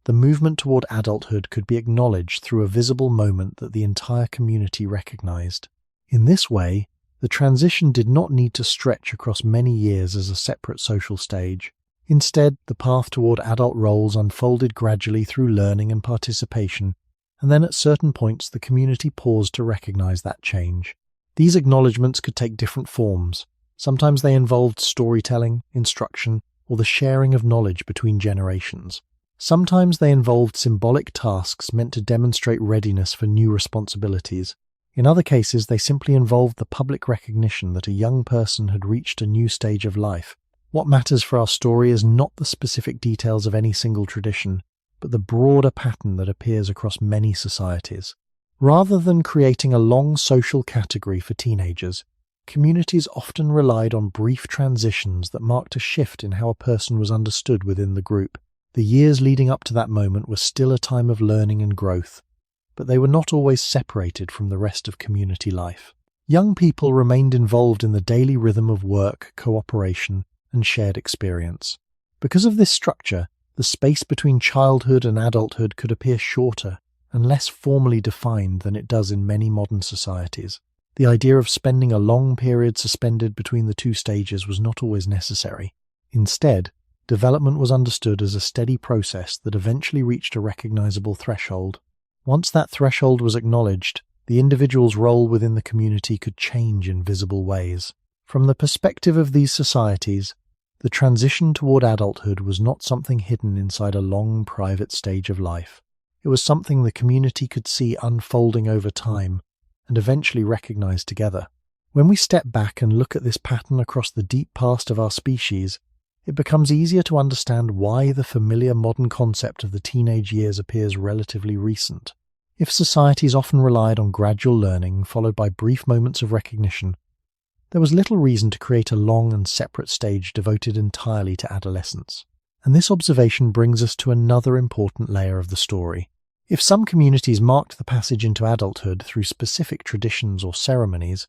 The movement toward adulthood could be acknowledged through a visible moment that the entire community recognized. In this way, the transition did not need to stretch across many years as a separate social stage. Instead, the path toward adult roles unfolded gradually through learning and participation, and then at certain points the community paused to recognize that change. These acknowledgements could take different forms. Sometimes they involved storytelling, instruction, or the sharing of knowledge between generations. Sometimes they involved symbolic tasks meant to demonstrate readiness for new responsibilities. In other cases, they simply involved the public recognition that a young person had reached a new stage of life. What matters for our story is not the specific details of any single tradition, but the broader pattern that appears across many societies. Rather than creating a long social category for teenagers, communities often relied on brief transitions that marked a shift in how a person was understood within the group. The years leading up to that moment were still a time of learning and growth, but they were not always separated from the rest of community life. Young people remained involved in the daily rhythm of work, cooperation, and shared experience. Because of this structure, the space between childhood and adulthood could appear shorter and less formally defined than it does in many modern societies. The idea of spending a long period suspended between the two stages was not always necessary. Instead, development was understood as a steady process that eventually reached a recognizable threshold. Once that threshold was acknowledged, the individual's role within the community could change in visible ways. From the perspective of these societies, the transition toward adulthood was not something hidden inside a long private stage of life. It was something the community could see unfolding over time and eventually recognize together. When we step back and look at this pattern across the deep past of our species, it becomes easier to understand why the familiar modern concept of the teenage years appears relatively recent. If societies often relied on gradual learning followed by brief moments of recognition, there was little reason to create a long and separate stage devoted entirely to adolescence. And this observation brings us to another important layer of the story. If some communities marked the passage into adulthood through specific traditions or ceremonies,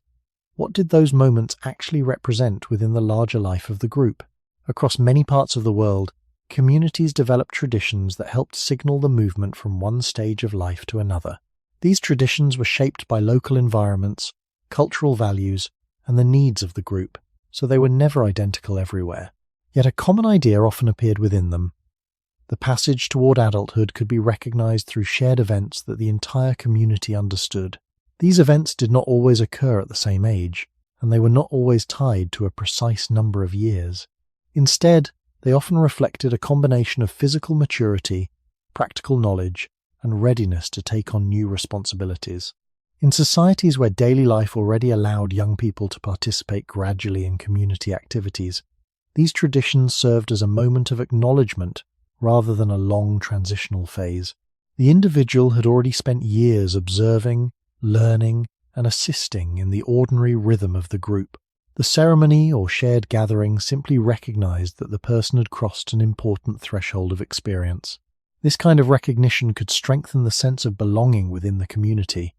what did those moments actually represent within the larger life of the group? Across many parts of the world, communities developed traditions that helped signal the movement from one stage of life to another. These traditions were shaped by local environments, cultural values, and the needs of the group, so they were never identical everywhere. Yet a common idea often appeared within them. The passage toward adulthood could be recognized through shared events that the entire community understood. These events did not always occur at the same age. and they were not always tied to a precise number of years. Instead, they often reflected a combination of physical maturity, practical knowledge, and readiness to take on new responsibilities. In societies where daily life already allowed young people to participate gradually in community activities, these traditions served as a moment of acknowledgement rather than a long transitional phase. The individual had already spent years observing, learning, and assisting in the ordinary rhythm of the group. The ceremony or shared gathering simply recognized that the person had crossed an important threshold of experience. This kind of recognition could strengthen the sense of belonging within the community.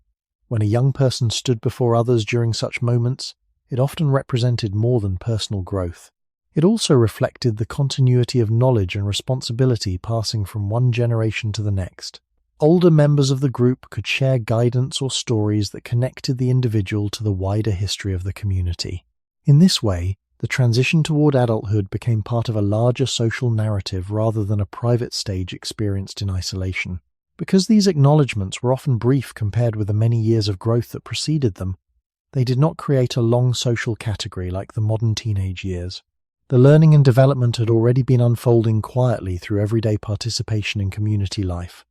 When a young person stood before others during such moments, it often represented more than personal growth. It also reflected the continuity of knowledge and responsibility passing from one generation to the next. Older members of the group could share guidance or stories that connected the individual to the wider history of the community. In this way, the transition toward adulthood became part of a larger social narrative rather than a private stage experienced in isolation. Because these acknowledgements were often brief compared with the many years of growth that preceded them, they did not create a long social category like the modern teenage years. The learning and development had already been unfolding quietly through everyday participation in community life.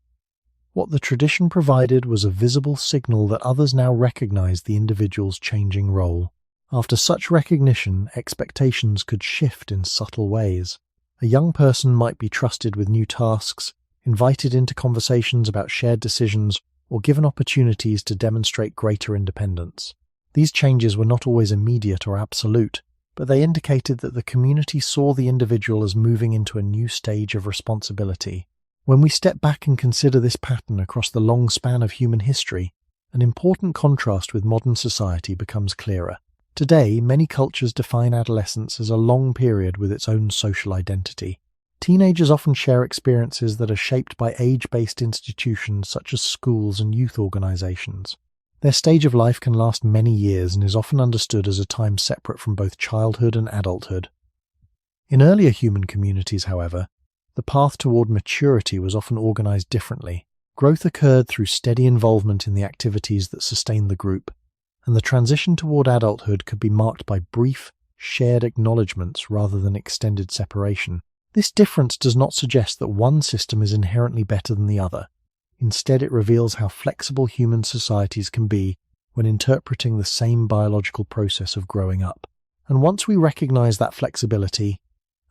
What the tradition provided was a visible signal that others now recognized the individual's changing role. After such recognition, expectations could shift in subtle ways. A young person might be trusted with new tasks, invited into conversations about shared decisions, or given opportunities to demonstrate greater independence. These changes were not always immediate or absolute, but they indicated that the community saw the individual as moving into a new stage of responsibility. When we step back and consider this pattern across the long span of human history, an important contrast with modern society becomes clearer. Today, many cultures define adolescence as a long period with its own social identity. Teenagers often share experiences that are shaped by age-based institutions such as schools and youth organizations. Their stage of life can last many years and is often understood as a time separate from both childhood and adulthood. In earlier human communities, however, the path toward maturity was often organized differently. Growth occurred through steady involvement in the activities that sustained the group, and the transition toward adulthood could be marked by brief, shared acknowledgements rather than extended separation. This difference does not suggest that one system is inherently better than the other. Instead, it reveals how flexible human societies can be when interpreting the same biological process of growing up. And once we recognize that flexibility,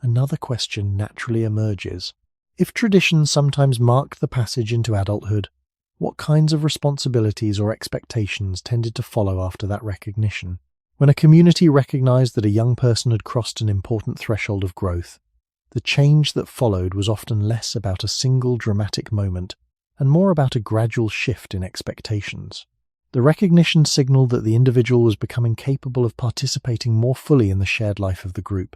another question naturally emerges. If traditions sometimes mark the passage into adulthood, what kinds of responsibilities or expectations tended to follow after that recognition? When a community recognized that a young person had crossed an important threshold of growth, the change that followed was often less about a single dramatic moment and more about a gradual shift in expectations. The recognition signaled that the individual was becoming capable of participating more fully in the shared life of the group.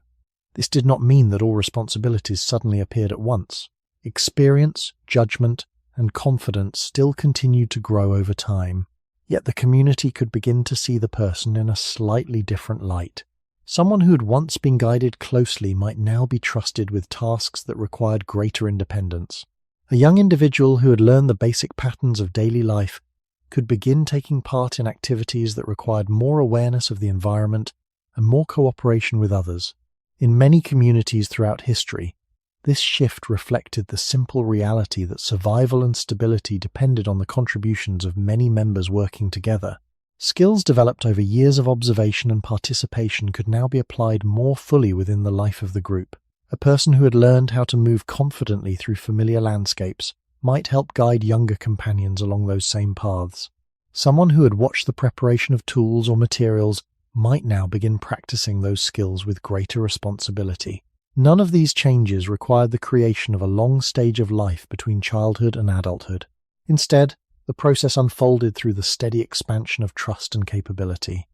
This did not mean that all responsibilities suddenly appeared at once. Experience, judgment, and confidence still continued to grow over time, yet the community could begin to see the person in a slightly different light. Someone who had once been guided closely might now be trusted with tasks that required greater independence. A young individual who had learned the basic patterns of daily life could begin taking part in activities that required more awareness of the environment and more cooperation with others. In many communities throughout history, this shift reflected the simple reality that survival and stability depended on the contributions of many members working together. Skills developed over years of observation and participation could now be applied more fully within the life of the group. A person who had learned how to move confidently through familiar landscapes might help guide younger companions along those same paths. Someone who had watched the preparation of tools or materials might now begin practicing those skills with greater responsibility. None of these changes required the creation of a long stage of life between childhood and adulthood. Instead, the process unfolded through the steady expansion of trust and capability.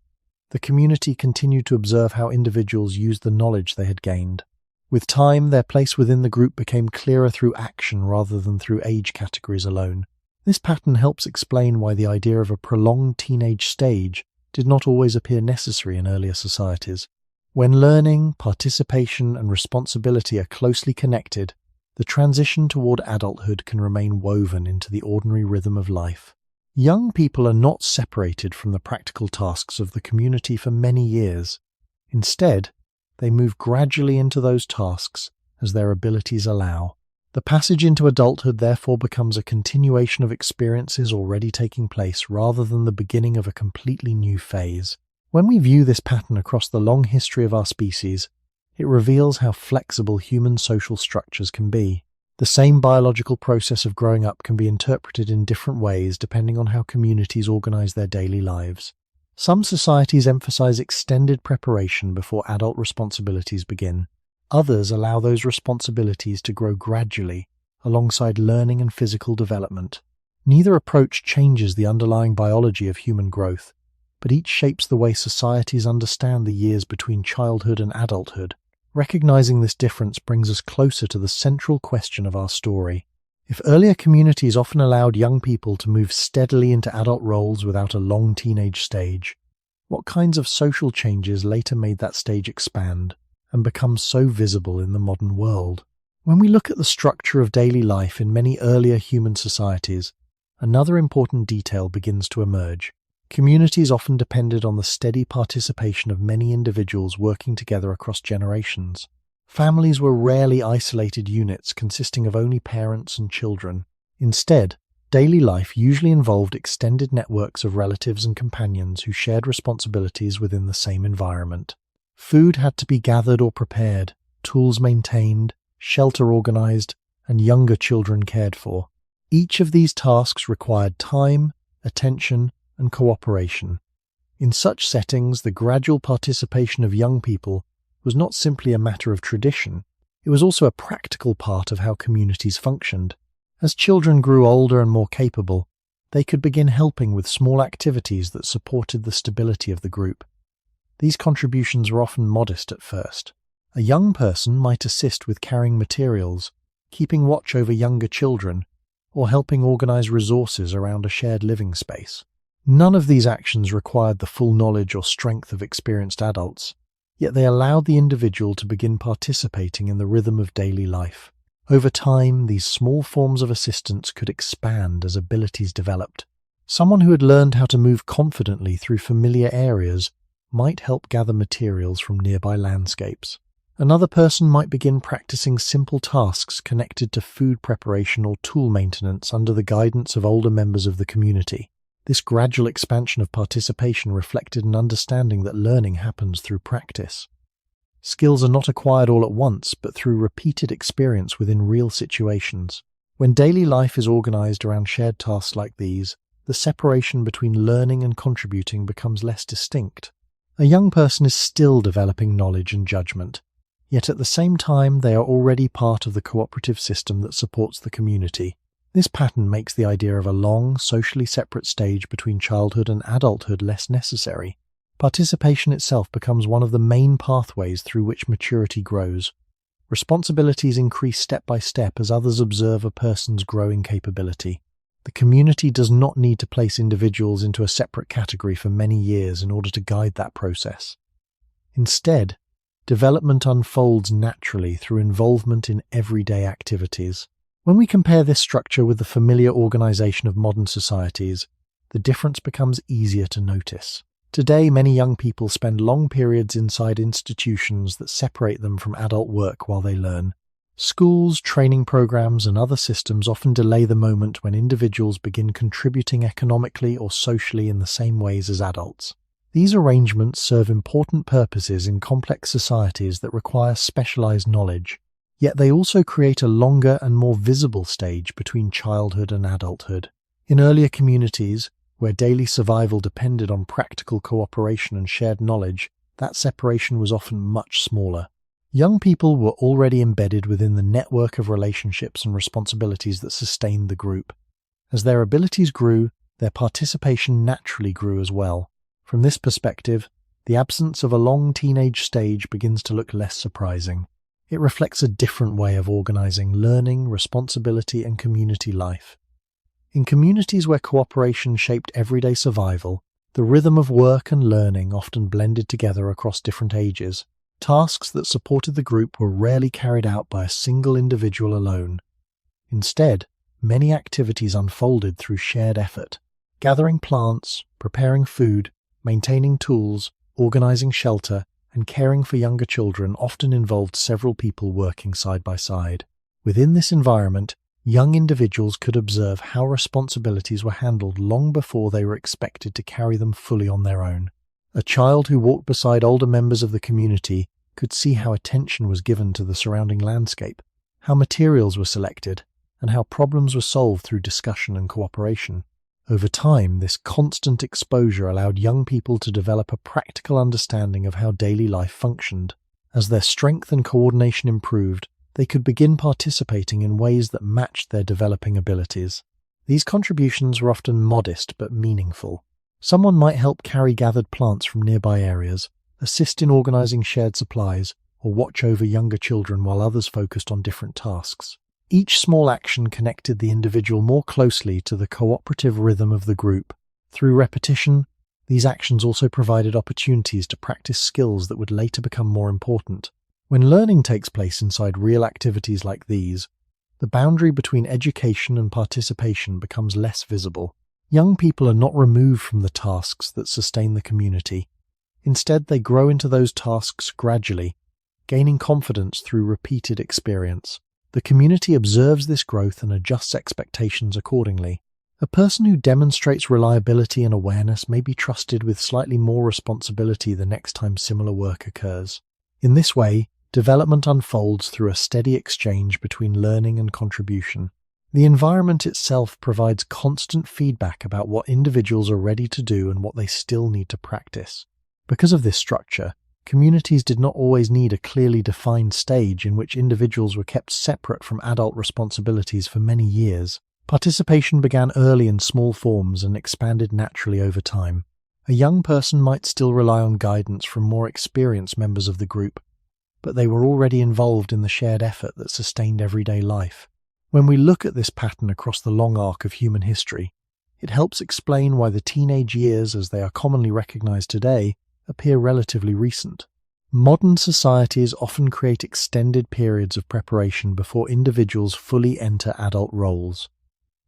The community continued to observe how individuals used the knowledge they had gained. With time, their place within the group became clearer through action rather than through age categories alone. This pattern helps explain why the idea of a prolonged teenage stage did not always appear necessary in earlier societies. When learning, participation, and responsibility are closely connected, the transition toward adulthood can remain woven into the ordinary rhythm of life. Young people are not separated from the practical tasks of the community for many years. Instead, they move gradually into those tasks as their abilities allow. The passage into adulthood therefore becomes a continuation of experiences already taking place rather than the beginning of a completely new phase. When we view this pattern across the long history of our species, it reveals how flexible human social structures can be. The same biological process of growing up can be interpreted in different ways depending on how communities organize their daily lives. Some societies emphasize extended preparation before adult responsibilities begin. Others allow those responsibilities to grow gradually, alongside learning and physical development. Neither approach changes the underlying biology of human growth, but each shapes the way societies understand the years between childhood and adulthood. Recognizing this difference brings us closer to the central question of our story. If earlier communities often allowed young people to move steadily into adult roles without a long teenage stage, what kinds of social changes later made that stage expand and become so visible in the modern world? When we look at the structure of daily life in many earlier human societies, another important detail begins to emerge. Communities often depended on the steady participation of many individuals working together across generations. Families were rarely isolated units consisting of only parents and children. Instead, daily life usually involved extended networks of relatives and companions who shared responsibilities within the same environment. Food had to be gathered or prepared, tools maintained, shelter organized, and younger children cared for. Each of these tasks required time, attention, and cooperation. In such settings, the gradual participation of young people was not simply a matter of tradition, it was also a practical part of how communities functioned. As children grew older and more capable, they could begin helping with small activities that supported the stability of the group. These contributions were often modest at first. A young person might assist with carrying materials, keeping watch over younger children, or helping organize resources around a shared living space. None of these actions required the full knowledge or strength of experienced adults, yet they allowed the individual to begin participating in the rhythm of daily life. Over time, these small forms of assistance could expand as abilities developed. Someone who had learned how to move confidently through familiar areas might help gather materials from nearby landscapes. Another person might begin practicing simple tasks connected to food preparation or tool maintenance under the guidance of older members of the community. This gradual expansion of participation reflected an understanding that learning happens through practice. Skills are not acquired all at once, but through repeated experience within real situations. When daily life is organized around shared tasks like these, the separation between learning and contributing becomes less distinct. A young person is still developing knowledge and judgment, yet at the same time they are already part of the cooperative system that supports the community. This pattern makes the idea of a long, socially separate stage between childhood and adulthood less necessary. Participation itself becomes one of the main pathways through which maturity grows. Responsibilities increase step by step as others observe a person's growing capability. The community does not need to place individuals into a separate category for many years in order to guide that process. Instead, development unfolds naturally through involvement in everyday activities. When we compare this structure with the familiar organization of modern societies, the difference becomes easier to notice. Today, many young people spend long periods inside institutions that separate them from adult work while they learn. Schools, training programs, and other systems often delay the moment when individuals begin contributing economically or socially in the same ways as adults. These arrangements serve important purposes in complex societies that require specialized knowledge. Yet they also create a longer and more visible stage between childhood and adulthood. In earlier communities, where daily survival depended on practical cooperation and shared knowledge, that separation was often much smaller. Young people were already embedded within the network of relationships and responsibilities that sustained the group. As their abilities grew, their participation naturally grew as well. From this perspective, the absence of a long teenage stage begins to look less surprising. It reflects a different way of organizing learning, responsibility, and community life. In communities where cooperation shaped everyday survival, the rhythm of work and learning often blended together across different ages. Tasks that supported the group were rarely carried out by a single individual alone. Instead, many activities unfolded through shared effort. Gathering plants, preparing food, maintaining tools, organizing shelter, and caring for younger children often involved several people working side by side. Within this environment, young individuals could observe how responsibilities were handled long before they were expected to carry them fully on their own. A child who walked beside older members of the community could see how attention was given to the surrounding landscape, how materials were selected, and how problems were solved through discussion and cooperation. Over time, this constant exposure allowed young people to develop a practical understanding of how daily life functioned. As their strength and coordination improved, they could begin participating in ways that matched their developing abilities. These contributions were often modest but meaningful. Someone might help carry gathered plants from nearby areas, assist in organizing shared supplies, or watch over younger children while others focused on different tasks. Each small action connected the individual more closely to the cooperative rhythm of the group. Through repetition, these actions also provided opportunities to practice skills that would later become more important. When learning takes place inside real activities like these, the boundary between education and participation becomes less visible. Young people are not removed from the tasks that sustain the community. Instead, they grow into those tasks gradually, gaining confidence through repeated experience. The community observes this growth and adjusts expectations accordingly. A person who demonstrates reliability and awareness may be trusted with slightly more responsibility the next time similar work occurs. In this way, development unfolds through a steady exchange between learning and contribution. The environment itself provides constant feedback about what individuals are ready to do and what they still need to practice. Because of this structure, communities did not always need a clearly defined stage in which individuals were kept separate from adult responsibilities for many years. Participation began early in small forms and expanded naturally over time. A young person might still rely on guidance from more experienced members of the group, but they were already involved in the shared effort that sustained everyday life. When we look at this pattern across the long arc of human history, it helps explain why the teenage years, as they are commonly recognized today, appear relatively recent. Modern societies often create extended periods of preparation before individuals fully enter adult roles.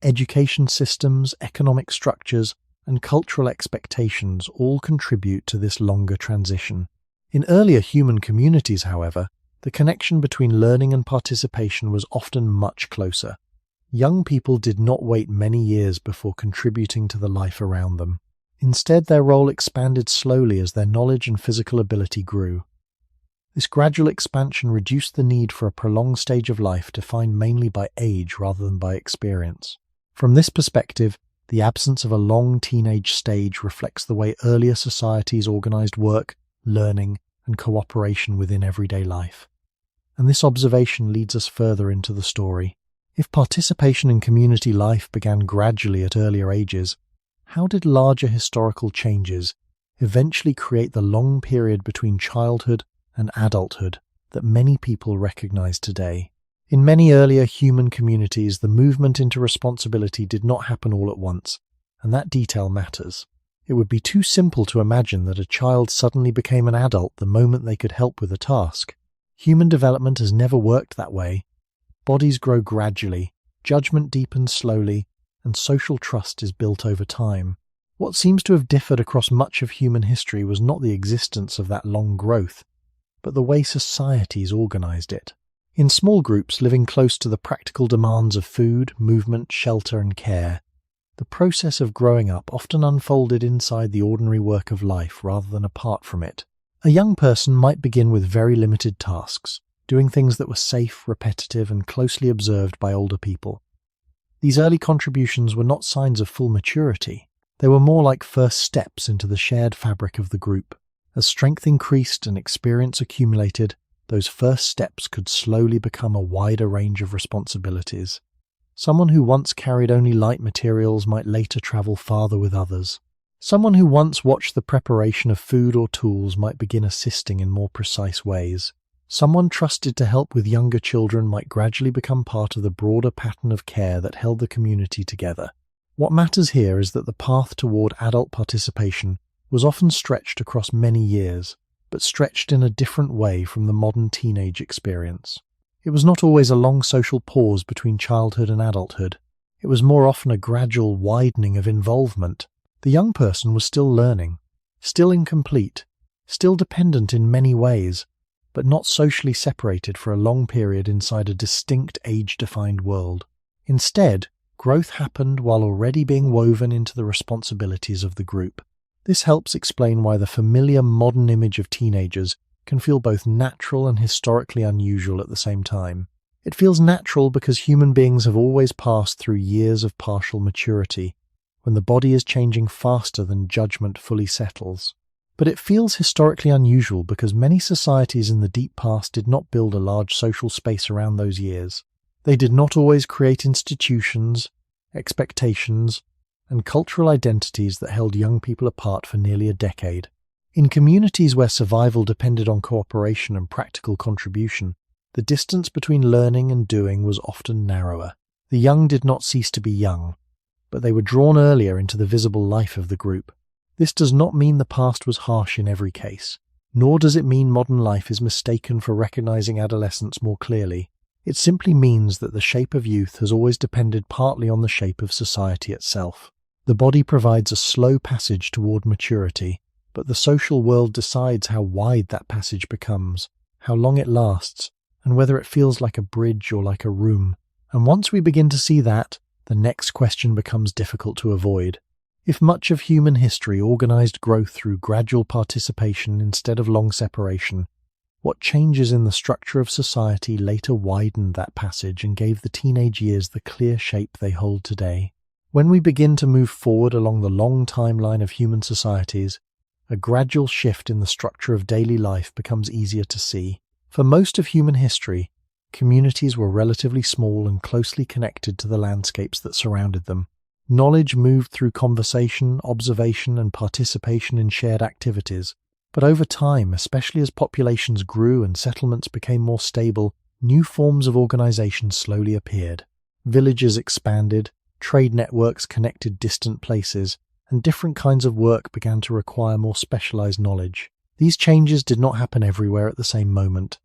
Education systems, economic structures, and cultural expectations all contribute to this longer transition. In earlier human communities, however, the connection between learning and participation was often much closer. Young people did not wait many years before contributing to the life around them. Instead, their role expanded slowly as their knowledge and physical ability grew. This gradual expansion reduced the need for a prolonged stage of life defined mainly by age rather than by experience. From this perspective, the absence of a long teenage stage reflects the way earlier societies organized work, learning, and cooperation within everyday life. And this observation leads us further into the story. If participation in community life began gradually at earlier ages, how did larger historical changes eventually create the long period between childhood and adulthood that many people recognize today? In many earlier human communities, the movement into responsibility did not happen all at once, and that detail matters. It would be too simple to imagine that a child suddenly became an adult the moment they could help with a task. Human development has never worked that way. Bodies grow gradually, judgment deepens slowly, and social trust is built over time. What seems to have differed across much of human history was not the existence of that long growth, but the way societies organized it. In small groups living close to the practical demands of food, movement, shelter, and care, the process of growing up often unfolded inside the ordinary work of life rather than apart from it. A young person might begin with very limited tasks, doing things that were safe, repetitive, and closely observed by older people. These early contributions were not signs of full maturity. They were more like first steps into the shared fabric of the group. As strength increased and experience accumulated, those first steps could slowly become a wider range of responsibilities. Someone who once carried only light materials might later travel farther with others. Someone who once watched the preparation of food or tools might begin assisting in more precise ways. Someone trusted to help with younger children might gradually become part of the broader pattern of care that held the community together. What matters here is that the path toward adult participation was often stretched across many years, but stretched in a different way from the modern teenage experience. It was not always a long social pause between childhood and adulthood. It was more often a gradual widening of involvement. The young person was still learning, still incomplete, still dependent in many ways, but not socially separated for a long period inside a distinct age-defined world. Instead, growth happened while already being woven into the responsibilities of the group. This helps explain why the familiar modern image of teenagers can feel both natural and historically unusual at the same time. It feels natural because human beings have always passed through years of partial maturity, when the body is changing faster than judgment fully settles. But it feels historically unusual because many societies in the deep past did not build a large social space around those years. They did not always create institutions, expectations, and cultural identities that held young people apart for nearly a decade. In communities where survival depended on cooperation and practical contribution, the distance between learning and doing was often narrower. The young did not cease to be young, but they were drawn earlier into the visible life of the group. This does not mean the past was harsh in every case, nor does it mean modern life is mistaken for recognizing adolescence more clearly. It simply means that the shape of youth has always depended partly on the shape of society itself. The body provides a slow passage toward maturity, but the social world decides how wide that passage becomes, how long it lasts, and whether it feels like a bridge or like a room. And once we begin to see that, the next question becomes difficult to avoid. If much of human history organized growth through gradual participation instead of long separation, what changes in the structure of society later widened that passage and gave the teenage years the clear shape they hold today? When we begin to move forward along the long timeline of human societies, a gradual shift in the structure of daily life becomes easier to see. For most of human history, communities were relatively small and closely connected to the landscapes that surrounded them. Knowledge moved through conversation, observation, and participation in shared activities. But over time, especially as populations grew and settlements became more stable, new forms of organization slowly appeared. Villages expanded, trade networks connected distant places, and different kinds of work began to require more specialized knowledge. These changes did not happen everywhere at the same moment,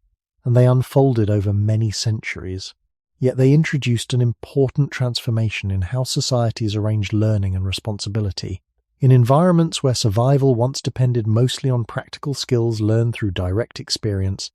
and they unfolded over many centuries. Yet they introduced an important transformation in how societies arranged learning and responsibility. In environments where survival once depended mostly on practical skills learned through direct experience,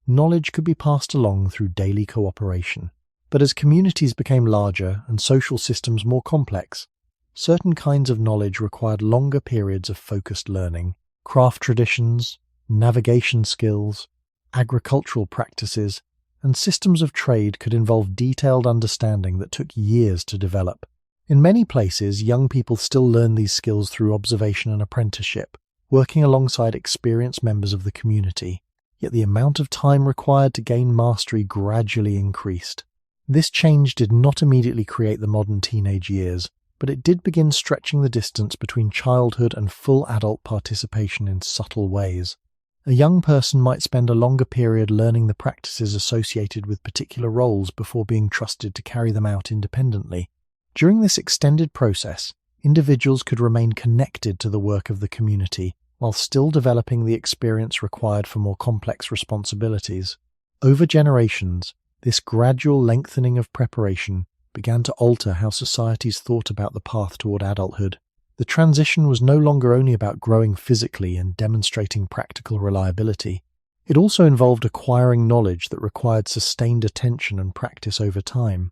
knowledge could be passed along through daily cooperation. But as communities became larger and social systems more complex, certain kinds of knowledge required longer periods of focused learning. Craft traditions, navigation skills, agricultural practices, and systems of trade could involve detailed understanding that took years to develop. In many places, young people still learn these skills through observation and apprenticeship, working alongside experienced members of the community, yet the amount of time required to gain mastery gradually increased. This change did not immediately create the modern teenage years, but it did begin stretching the distance between childhood and full adult participation in subtle ways. A young person might spend a longer period learning the practices associated with particular roles before being trusted to carry them out independently. During this extended process, individuals could remain connected to the work of the community while still developing the experience required for more complex responsibilities. Over generations, this gradual lengthening of preparation began to alter how societies thought about the path toward adulthood. The transition was no longer only about growing physically and demonstrating practical reliability. It also involved acquiring knowledge that required sustained attention and practice over time.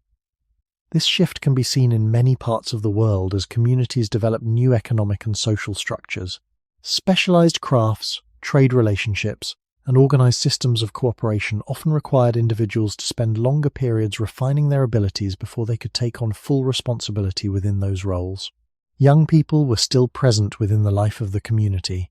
This shift can be seen in many parts of the world as communities develop new economic and social structures. Specialized crafts, trade relationships, and organized systems of cooperation often required individuals to spend longer periods refining their abilities before they could take on full responsibility within those roles. Young people were still present within the life of the community,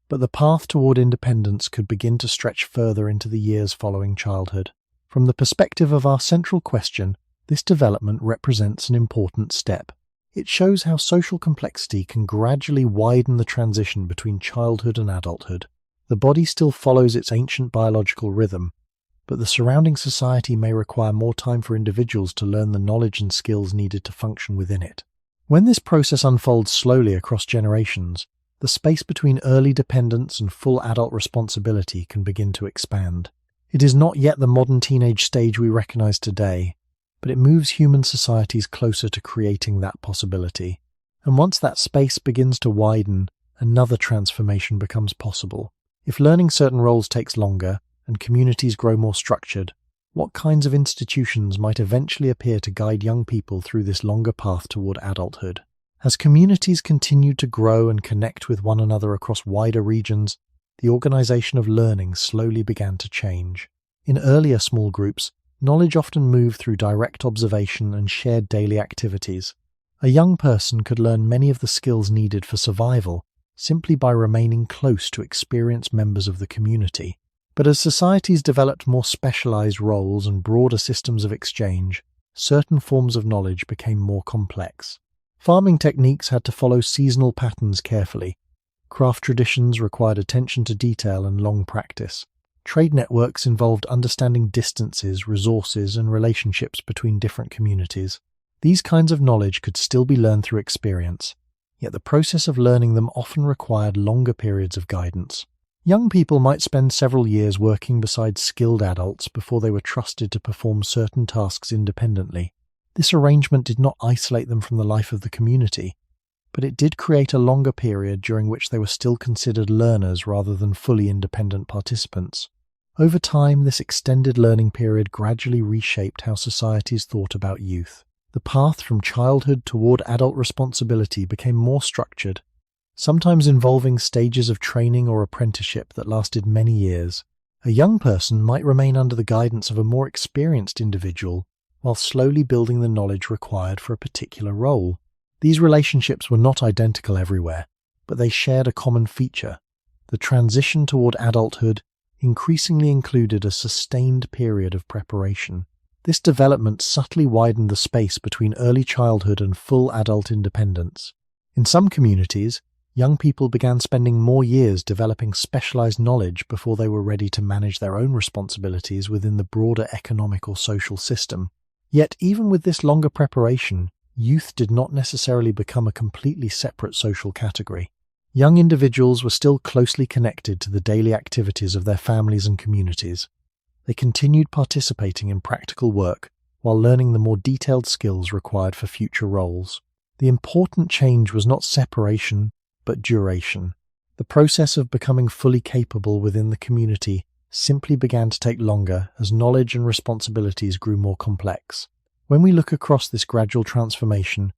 but the path toward independence could begin to stretch further into the years following childhood. From the perspective of our central question, this development represents an important step. It shows how social complexity can gradually widen the transition between childhood and adulthood. The body still follows its ancient biological rhythm, but the surrounding society may require more time for individuals to learn the knowledge and skills needed to function within it. When this process unfolds slowly across generations, the space between early dependence and full adult responsibility can begin to expand. It is not yet the modern teenage stage we recognize today, but it moves human societies closer to creating that possibility. And once that space begins to widen, another transformation becomes possible. If learning certain roles takes longer and communities grow more structured, what kinds of institutions might eventually appear to guide young people through this longer path toward adulthood? As communities continued to grow and connect with one another across wider regions, the organization of learning slowly began to change. In earlier small groups, knowledge often moved through direct observation and shared daily activities. A young person could learn many of the skills needed for survival simply by remaining close to experienced members of the community. But as societies developed more specialized roles and broader systems of exchange, certain forms of knowledge became more complex. Farming techniques had to follow seasonal patterns carefully. Craft traditions required attention to detail and long practice. Trade networks involved understanding distances, resources, and relationships between different communities. These kinds of knowledge could still be learned through experience, yet the process of learning them often required longer periods of guidance. Young people might spend several years working beside skilled adults before they were trusted to perform certain tasks independently. This arrangement did not isolate them from the life of the community, but it did create a longer period during which they were still considered learners rather than fully independent participants. Over time, this extended learning period gradually reshaped how societies thought about youth. The path from childhood toward adult responsibility became more structured, sometimes involving stages of training or apprenticeship that lasted many years. A young person might remain under the guidance of a more experienced individual while slowly building the knowledge required for a particular role. These relationships were not identical everywhere, but they shared a common feature. The transition toward adulthood increasingly included a sustained period of preparation. This development subtly widened the space between early childhood and full adult independence. In some communities, young people began spending more years developing specialized knowledge before they were ready to manage their own responsibilities within the broader economic or social system. Yet, even with this longer preparation, youth did not necessarily become a completely separate social category. Young individuals were still closely connected to the daily activities of their families and communities. They continued participating in practical work while learning the more detailed skills required for future roles. The important change was not separation, but duration. The process of becoming fully capable within the community simply began to take longer as knowledge and responsibilities grew more complex. When we look across this gradual transformation,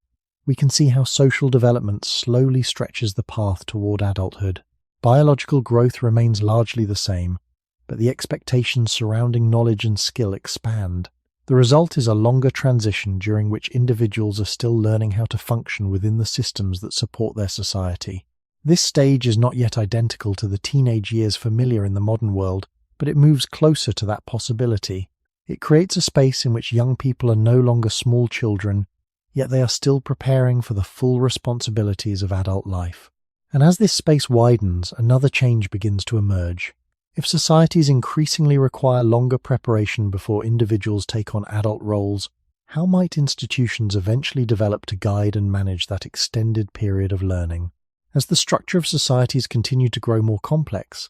we can see how social development slowly stretches the path toward adulthood. Biological growth remains largely the same, but the expectations surrounding knowledge and skill expand. The result is a longer transition during which individuals are still learning how to function within the systems that support their society. This stage is not yet identical to the teenage years familiar in the modern world, but it moves closer to that possibility. It creates a space in which young people are no longer small children, yet they are still preparing for the full responsibilities of adult life. And as this space widens, another change begins to emerge. If societies increasingly require longer preparation before individuals take on adult roles, how might institutions eventually develop to guide and manage that extended period of learning? As the structure of societies continued to grow more complex,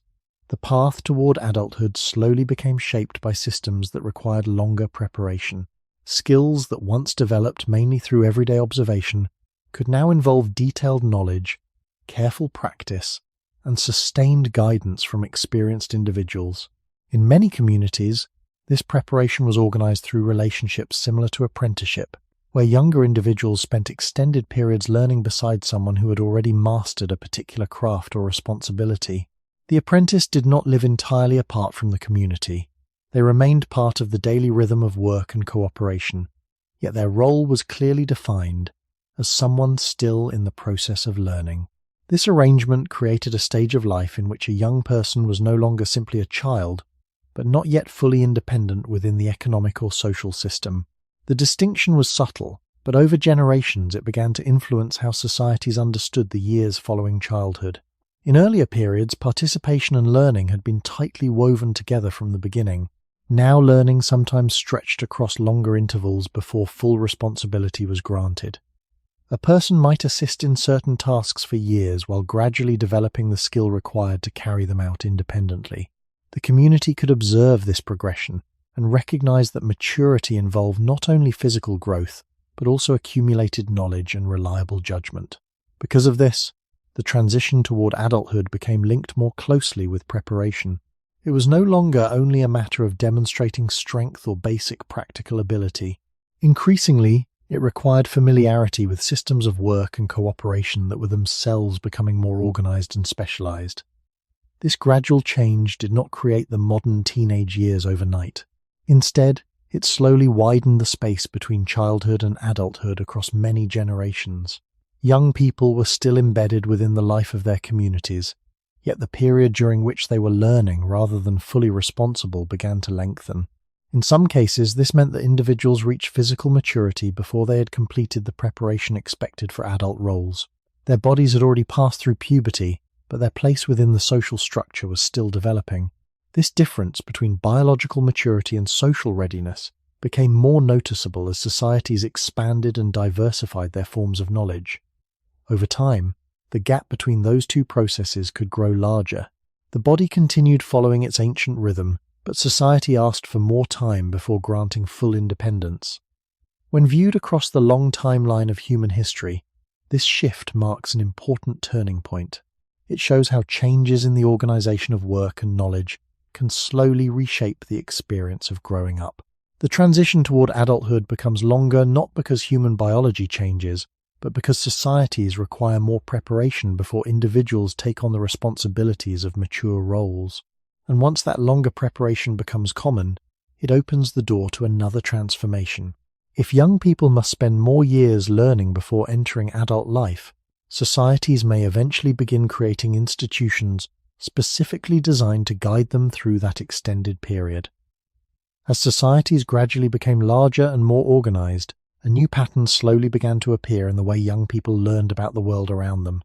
the path toward adulthood slowly became shaped by systems that required longer preparation. Skills that once developed mainly through everyday observation could now involve detailed knowledge, careful practice, and sustained guidance from experienced individuals. In many communities, this preparation was organized through relationships similar to apprenticeship, where younger individuals spent extended periods learning beside someone who had already mastered a particular craft or responsibility. The apprentice did not live entirely apart from the community. They remained part of the daily rhythm of work and cooperation, yet their role was clearly defined as someone still in the process of learning. This arrangement created a stage of life in which a young person was no longer simply a child, but not yet fully independent within the economic or social system. The distinction was subtle, but over generations it began to influence how societies understood the years following childhood. In earlier periods, participation and learning had been tightly woven together from the beginning. Now learning sometimes stretched across longer intervals before full responsibility was granted. A person might assist in certain tasks for years while gradually developing the skill required to carry them out independently. The community could observe this progression, and recognized that maturity involved not only physical growth, but also accumulated knowledge and reliable judgment. Because of this, the transition toward adulthood became linked more closely with preparation. It was no longer only a matter of demonstrating strength or basic practical ability. Increasingly, it required familiarity with systems of work and cooperation that were themselves becoming more organized and specialized. This gradual change did not create the modern teenage years overnight. Instead, it slowly widened the space between childhood and adulthood across many generations. Young people were still embedded within the life of their communities, yet the period during which they were learning rather than fully responsible began to lengthen. In some cases, this meant that individuals reached physical maturity before they had completed the preparation expected for adult roles. Their bodies had already passed through puberty, but their place within the social structure was still developing. This difference between biological maturity and social readiness became more noticeable as societies expanded and diversified their forms of knowledge. Over time, the gap between those two processes could grow larger. The body continued following its ancient rhythm, but society asked for more time before granting full independence. When viewed across the long timeline of human history, this shift marks an important turning point. It shows how changes in the organization of work and knowledge can slowly reshape the experience of growing up. The transition toward adulthood becomes longer not because human biology changes, but because societies require more preparation before individuals take on the responsibilities of mature roles. And once that longer preparation becomes common, it opens the door to another transformation. If young people must spend more years learning before entering adult life, societies may eventually begin creating institutions specifically designed to guide them through that extended period. As societies gradually became larger and more organized, a new pattern slowly began to appear in the way young people learned about the world around them.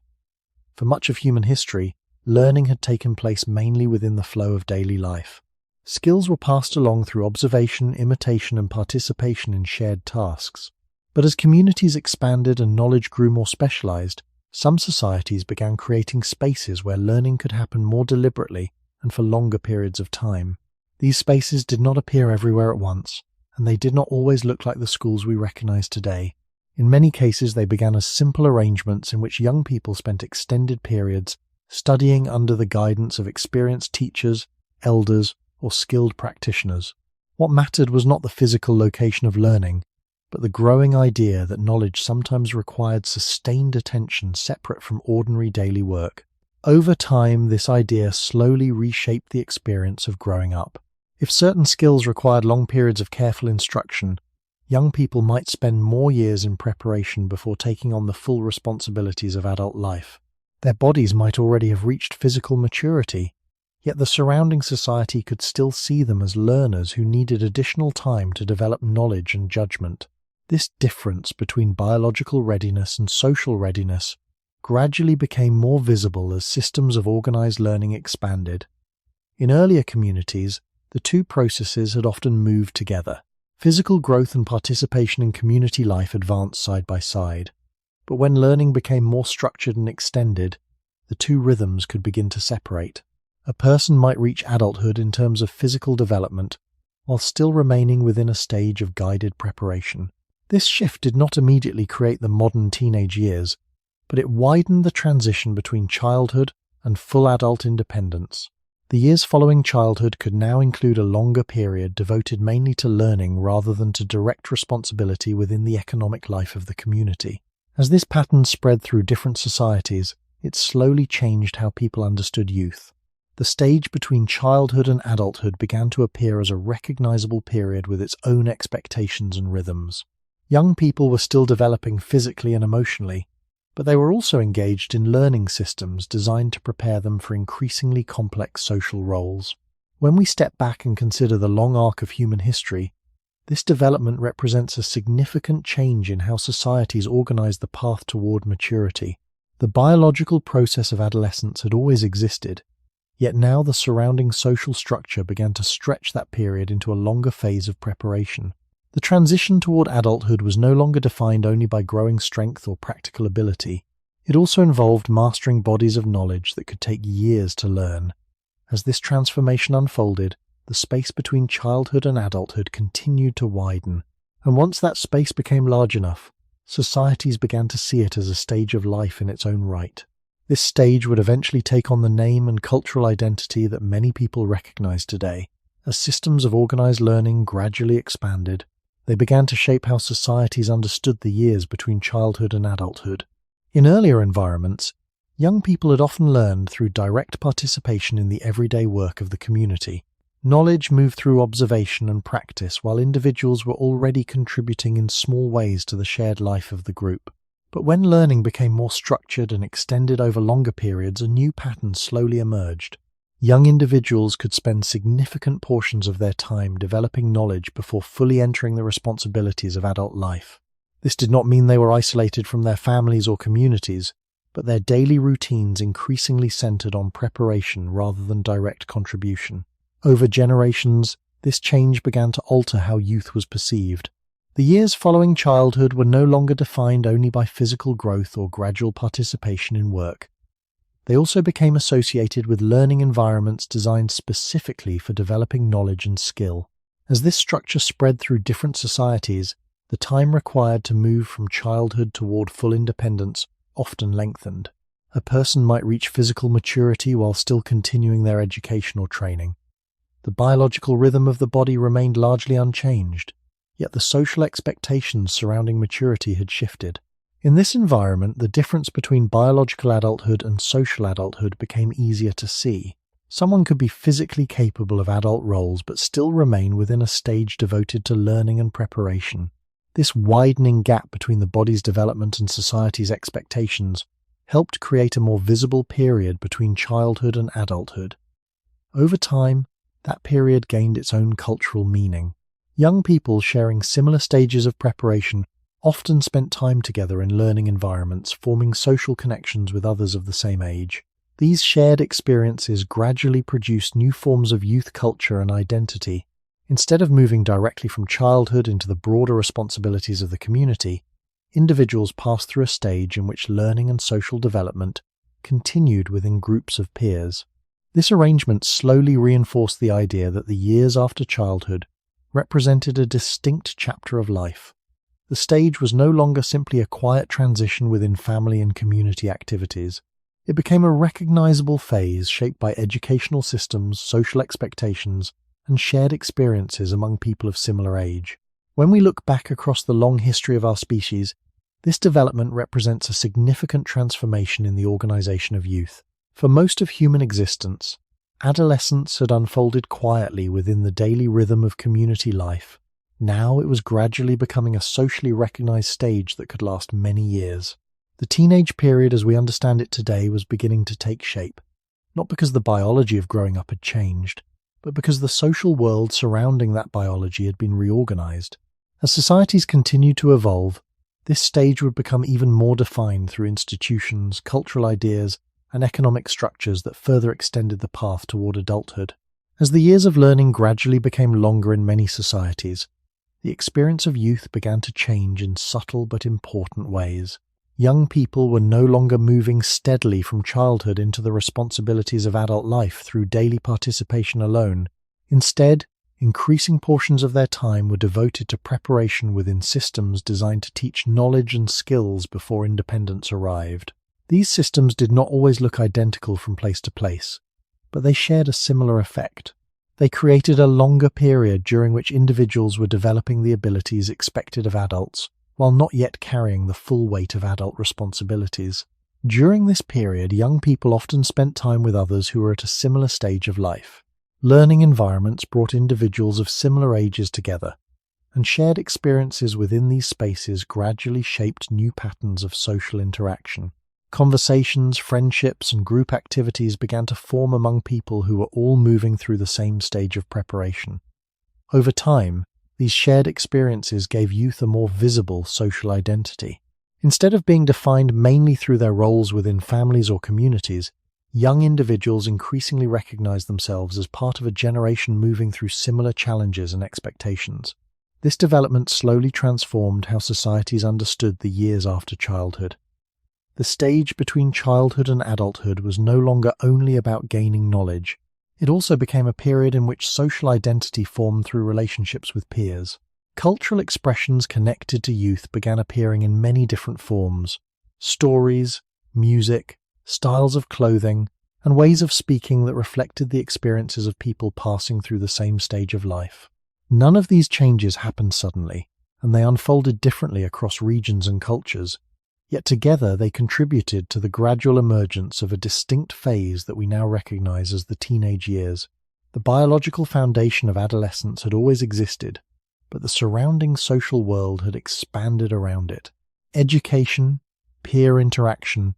For much of human history, learning had taken place mainly within the flow of daily life. Skills were passed along through observation, imitation, and participation in shared tasks. But as communities expanded and knowledge grew more specialized, some societies began creating spaces where learning could happen more deliberately and for longer periods of time. These spaces did not appear everywhere at once, and they did not always look like the schools we recognize today. In many cases, they began as simple arrangements in which young people spent extended periods studying under the guidance of experienced teachers, elders, or skilled practitioners. What mattered was not the physical location of learning, but the growing idea that knowledge sometimes required sustained attention separate from ordinary daily work. Over time, this idea slowly reshaped the experience of growing up. If certain skills required long periods of careful instruction, young people might spend more years in preparation before taking on the full responsibilities of adult life. Their bodies might already have reached physical maturity, yet the surrounding society could still see them as learners who needed additional time to develop knowledge and judgment. This difference between biological readiness and social readiness gradually became more visible as systems of organized learning expanded. In earlier communities, the two processes had often moved together. Physical growth and participation in community life advanced side by side. But when learning became more structured and extended, the two rhythms could begin to separate. A person might reach adulthood in terms of physical development, while still remaining within a stage of guided preparation. This shift did not immediately create the modern teenage years, but it widened the transition between childhood and full adult independence. The years following childhood could now include a longer period devoted mainly to learning rather than to direct responsibility within the economic life of the community. As this pattern spread through different societies, it slowly changed how people understood youth. The stage between childhood and adulthood began to appear as a recognizable period with its own expectations and rhythms. Young people were still developing physically and emotionally, but they were also engaged in learning systems designed to prepare them for increasingly complex social roles. When we step back and consider the long arc of human history, this development represents a significant change in how societies organize the path toward maturity. The biological process of adolescence had always existed, yet now the surrounding social structure began to stretch that period into a longer phase of preparation. The transition toward adulthood was no longer defined only by growing strength or practical ability. It also involved mastering bodies of knowledge that could take years to learn. As this transformation unfolded, the space between childhood and adulthood continued to widen, and once that space became large enough, societies began to see it as a stage of life in its own right. This stage would eventually take on the name and cultural identity that many people recognize today. As systems of organized learning gradually expanded, they began to shape how societies understood the years between childhood and adulthood. In earlier environments, young people had often learned through direct participation in the everyday work of the community. Knowledge moved through observation and practice while individuals were already contributing in small ways to the shared life of the group. But when learning became more structured and extended over longer periods, a new pattern slowly emerged. Young individuals could spend significant portions of their time developing knowledge before fully entering the responsibilities of adult life. This did not mean they were isolated from their families or communities, but their daily routines increasingly centered on preparation rather than direct contribution. Over generations, this change began to alter how youth was perceived. The years following childhood were no longer defined only by physical growth or gradual participation in work. They also became associated with learning environments designed specifically for developing knowledge and skill. As this structure spread through different societies, the time required to move from childhood toward full independence often lengthened. A person might reach physical maturity while still continuing their education or training. The biological rhythm of the body remained largely unchanged, yet the social expectations surrounding maturity had shifted. In this environment, the difference between biological adulthood and social adulthood became easier to see. Someone could be physically capable of adult roles but still remain within a stage devoted to learning and preparation. This widening gap between the body's development and society's expectations helped create a more visible period between childhood and adulthood. Over time, that period gained its own cultural meaning. Young people sharing similar stages of preparation often spent time together in learning environments, forming social connections with others of the same age. These shared experiences gradually produced new forms of youth culture and identity. Instead of moving directly from childhood into the broader responsibilities of the community, individuals passed through a stage in which learning and social development continued within groups of peers. This arrangement slowly reinforced the idea that the years after childhood represented a distinct chapter of life. The stage was no longer simply a quiet transition within family and community activities. It became a recognizable phase shaped by educational systems, social expectations, and shared experiences among people of similar age. When we look back across the long history of our species, this development represents a significant transformation in the organization of youth. For most of human existence, adolescence had unfolded quietly within the daily rhythm of community life. Now it was gradually becoming a socially recognized stage that could last many years. The teenage period as we understand it today was beginning to take shape, not because the biology of growing up had changed, but because the social world surrounding that biology had been reorganized. As societies continued to evolve, this stage would become even more defined through institutions, cultural ideas, and economic structures that further extended the path toward adulthood. As the years of learning gradually became longer in many societies, the experience of youth began to change in subtle but important ways. Young people were no longer moving steadily from childhood into the responsibilities of adult life through daily participation alone. Instead, increasing portions of their time were devoted to preparation within systems designed to teach knowledge and skills before independence arrived. These systems did not always look identical from place to place, but they shared a similar effect. They created a longer period during which individuals were developing the abilities expected of adults, while not yet carrying the full weight of adult responsibilities. During this period, young people often spent time with others who were at a similar stage of life. Learning environments brought individuals of similar ages together, and shared experiences within these spaces gradually shaped new patterns of social interaction. Conversations, friendships, and group activities began to form among people who were all moving through the same stage of preparation. Over time, these shared experiences gave youth a more visible social identity. Instead of being defined mainly through their roles within families or communities, young individuals increasingly recognized themselves as part of a generation moving through similar challenges and expectations. This development slowly transformed how societies understood the years after childhood. The stage between childhood and adulthood was no longer only about gaining knowledge. It also became a period in which social identity formed through relationships with peers. Cultural expressions connected to youth began appearing in many different forms: stories, music, styles of clothing, and ways of speaking that reflected the experiences of people passing through the same stage of life. None of these changes happened suddenly, and they unfolded differently across regions and cultures, yet together they contributed to the gradual emergence of a distinct phase that we now recognize as the teenage years. The biological foundation of adolescence had always existed, but the surrounding social world had expanded around it. Education, peer interaction,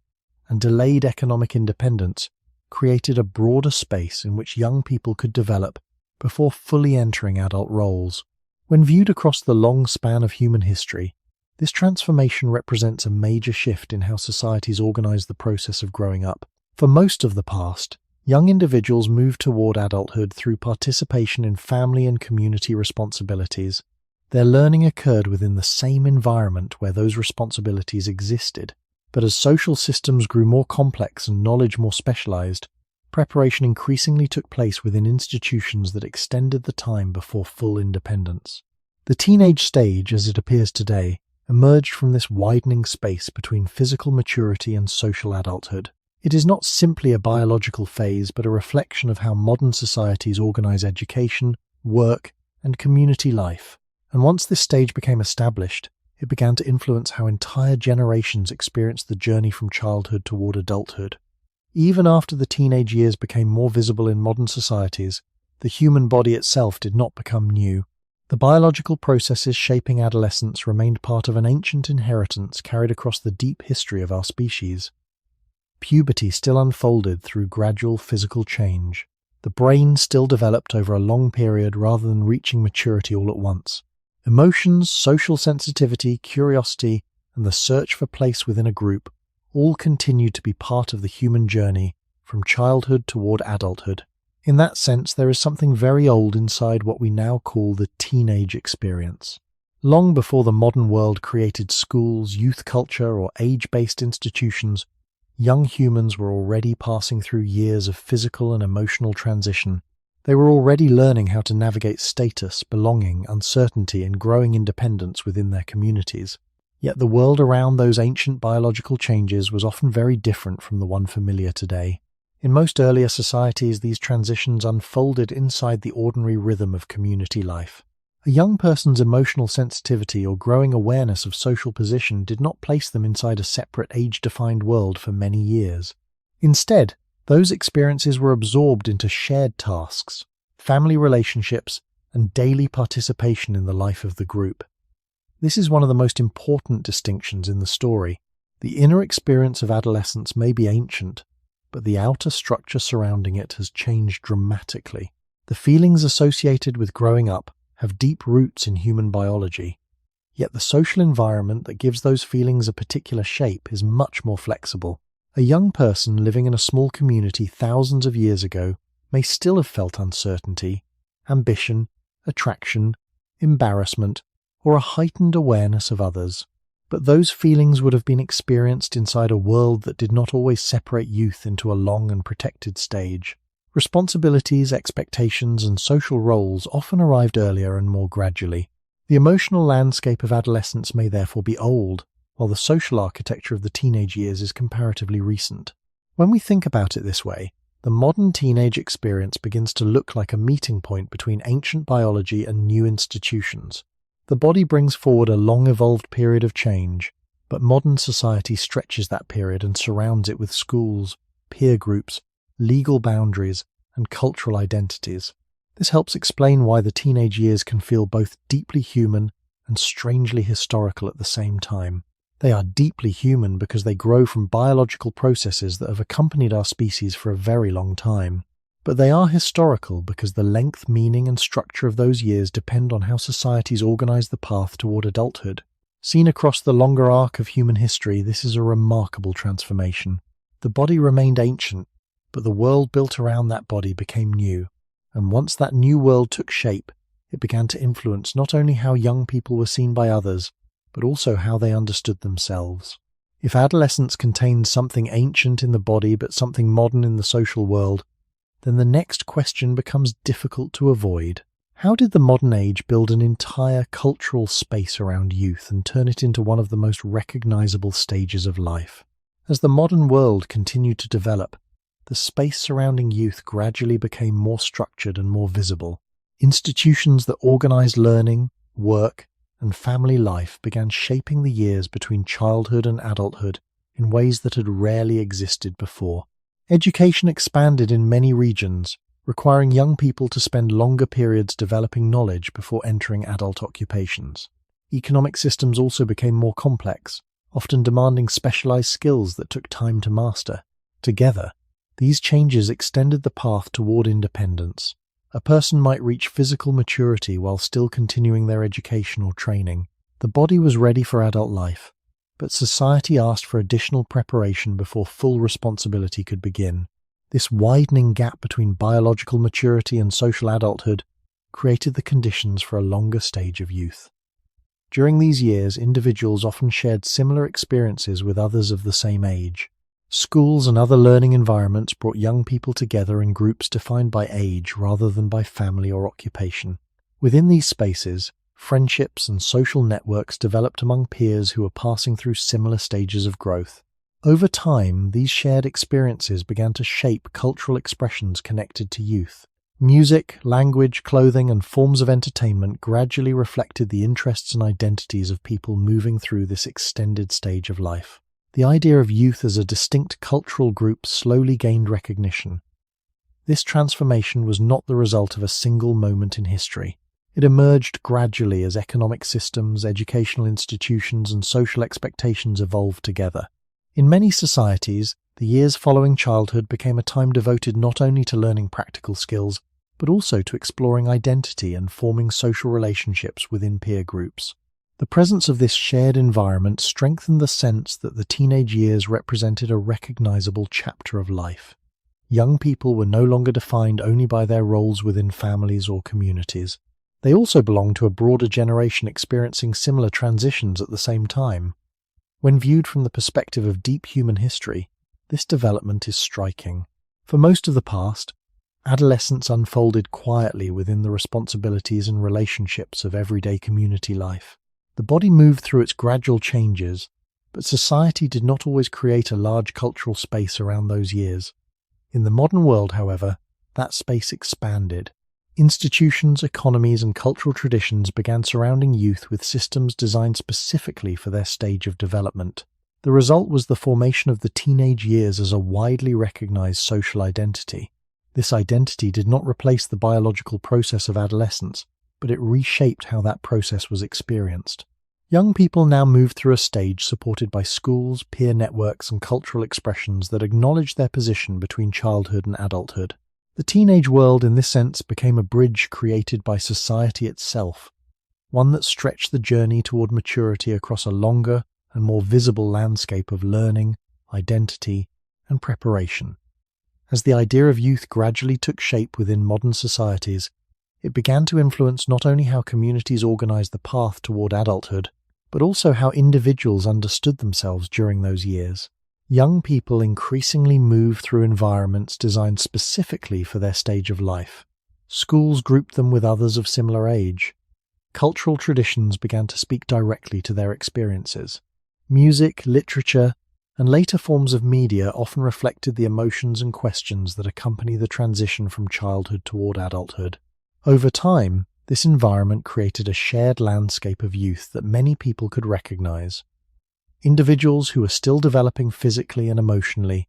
and delayed economic independence created a broader space in which young people could develop before fully entering adult roles. When viewed across the long span of human history, this transformation represents a major shift in how societies organize the process of growing up. For most of the past, young individuals moved toward adulthood through participation in family and community responsibilities. Their learning occurred within the same environment where those responsibilities existed. But as social systems grew more complex and knowledge more specialized, preparation increasingly took place within institutions that extended the time before full independence. The teenage stage, as it appears today, emerged from this widening space between physical maturity and social adulthood. It is not simply a biological phase, but a reflection of how modern societies organize education, work, and community life. And once this stage became established, it began to influence how entire generations experienced the journey from childhood toward adulthood. Even after the teenage years became more visible in modern societies, the human body itself did not become new. The biological processes shaping adolescence remained part of an ancient inheritance carried across the deep history of our species. Puberty still unfolded through gradual physical change. The brain still developed over a long period rather than reaching maturity all at once. Emotions, social sensitivity, curiosity, and the search for place within a group all continued to be part of the human journey from childhood toward adulthood. In that sense, there is something very old inside what we now call the teenage experience. Long before the modern world created schools, youth culture, or age-based institutions, young humans were already passing through years of physical and emotional transition. They were already learning how to navigate status, belonging, uncertainty, and growing independence within their communities. Yet the world around those ancient biological changes was often very different from the one familiar today. In most earlier societies, these transitions unfolded inside the ordinary rhythm of community life. A young person's emotional sensitivity or growing awareness of social position did not place them inside a separate age-defined world for many years. Instead, those experiences were absorbed into shared tasks, family relationships, and daily participation in the life of the group. This is one of the most important distinctions in the story. The inner experience of adolescence may be ancient, but the outer structure surrounding it has changed dramatically. The feelings associated with growing up have deep roots in human biology, yet the social environment that gives those feelings a particular shape is much more flexible. A young person living in a small community thousands of years ago may still have felt uncertainty, ambition, attraction, embarrassment, or a heightened awareness of others. But those feelings would have been experienced inside a world that did not always separate youth into a long and protected stage. Responsibilities, expectations, and social roles often arrived earlier and more gradually. The emotional landscape of adolescence may therefore be old, while the social architecture of the teenage years is comparatively recent. When we think about it this way, the modern teenage experience begins to look like a meeting point between ancient biology and new institutions. The body brings forward a long-evolved period of change, but modern society stretches that period and surrounds it with schools, peer groups, legal boundaries, and cultural identities. This helps explain why the teenage years can feel both deeply human and strangely historical at the same time. They are deeply human because they grow from biological processes that have accompanied our species for a very long time. But they are historical because the length, meaning, and structure of those years depend on how societies organize the path toward adulthood. Seen across the longer arc of human history, this is a remarkable transformation. The body remained ancient, but the world built around that body became new. And once that new world took shape, it began to influence not only how young people were seen by others, but also how they understood themselves. If adolescence contains something ancient in the body but something modern in the social world, then the next question becomes difficult to avoid. How did the modern age build an entire cultural space around youth and turn it into one of the most recognizable stages of life? As the modern world continued to develop, the space surrounding youth gradually became more structured and more visible. Institutions that organized learning, work, and family life began shaping the years between childhood and adulthood in ways that had rarely existed before. Education expanded in many regions, requiring young people to spend longer periods developing knowledge before entering adult occupations. Economic systems also became more complex, often demanding specialized skills that took time to master. Together, these changes extended the path toward independence. A person might reach physical maturity while still continuing their education or training. The body was ready for adult life, but society asked for additional preparation before full responsibility could begin. This widening gap between biological maturity and social adulthood created the conditions for a longer stage of youth. During these years, individuals often shared similar experiences with others of the same age. Schools and other learning environments brought young people together in groups defined by age rather than by family or occupation. Within these spaces, friendships and social networks developed among peers who were passing through similar stages of growth. Over time, these shared experiences began to shape cultural expressions connected to youth. Music, language, clothing, and forms of entertainment gradually reflected the interests and identities of people moving through this extended stage of life. The idea of youth as a distinct cultural group slowly gained recognition. This transformation was not the result of a single moment in history. It emerged gradually as economic systems, educational institutions, and social expectations evolved together. In many societies, the years following childhood became a time devoted not only to learning practical skills, but also to exploring identity and forming social relationships within peer groups. The presence of this shared environment strengthened the sense that the teenage years represented a recognizable chapter of life. Young people were no longer defined only by their roles within families or communities. They also belonged to a broader generation experiencing similar transitions at the same time. When viewed from the perspective of deep human history, this development is striking. For most of the past, adolescence unfolded quietly within the responsibilities and relationships of everyday community life. The body moved through its gradual changes, but society did not always create a large cultural space around those years. In the modern world, however, that space expanded. Institutions, economies, and cultural traditions began surrounding youth with systems designed specifically for their stage of development. The result was the formation of the teenage years as a widely recognized social identity. This identity did not replace the biological process of adolescence, but it reshaped how that process was experienced. Young people now moved through a stage supported by schools, peer networks, and cultural expressions that acknowledged their position between childhood and adulthood. The teenage world, in this sense, became a bridge created by society itself, one that stretched the journey toward maturity across a longer and more visible landscape of learning, identity, and preparation. As the idea of youth gradually took shape within modern societies, it began to influence not only how communities organized the path toward adulthood, but also how individuals understood themselves during those years. Young people increasingly move through environments designed specifically for their stage of life. Schools grouped them with others of similar age. Cultural traditions began to speak directly to their experiences. Music, literature, and later forms of media often reflected the emotions and questions that accompany the transition from childhood toward adulthood. Over time, this environment created a shared landscape of youth that many people could recognize. Individuals who were still developing physically and emotionally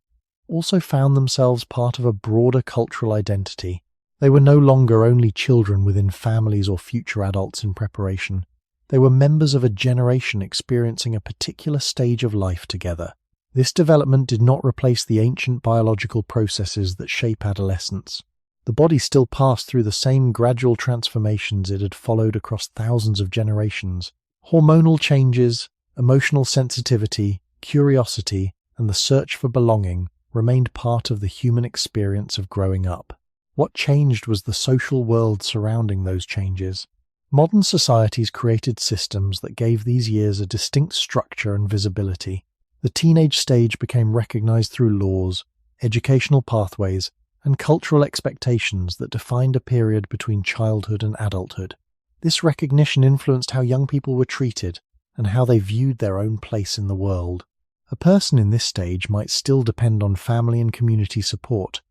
also found themselves part of a broader cultural identity. They were no longer only children within families or future adults in preparation. They were members of a generation experiencing a particular stage of life together. This development did not replace the ancient biological processes that shape adolescence. The body still passed through the same gradual transformations it had followed across thousands of generations. Hormonal changes, emotional sensitivity, curiosity, and the search for belonging remained part of the human experience of growing up. What changed was the social world surrounding those changes. Modern societies created systems that gave these years a distinct structure and visibility. The teenage stage became recognized through laws, educational pathways, and cultural expectations that defined a period between childhood and adulthood. This recognition influenced how young people were treated and how they viewed their own place in the world. A person in this stage might still depend on family and community support,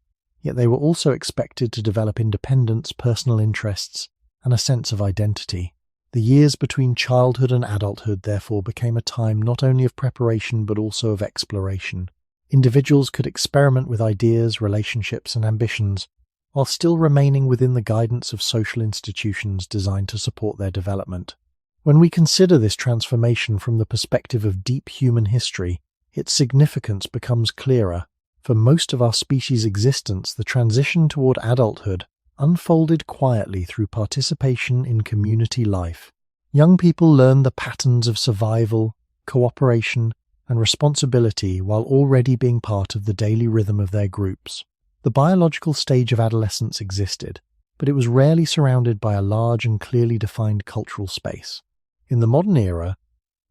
yet they were also expected to develop independence, personal interests, and a sense of identity. The years between childhood and adulthood therefore became a time not only of preparation but also of exploration. Individuals could experiment with ideas, relationships, and ambitions, while still remaining within the guidance of social institutions designed to support their development. When we consider this transformation from the perspective of deep human history, its significance becomes clearer. For most of our species' existence, the transition toward adulthood unfolded quietly through participation in community life. Young people learn the patterns of survival, cooperation, and responsibility while already being part of the daily rhythm of their groups. The biological stage of adolescence existed, but it was rarely surrounded by a large and clearly defined cultural space. In the modern era,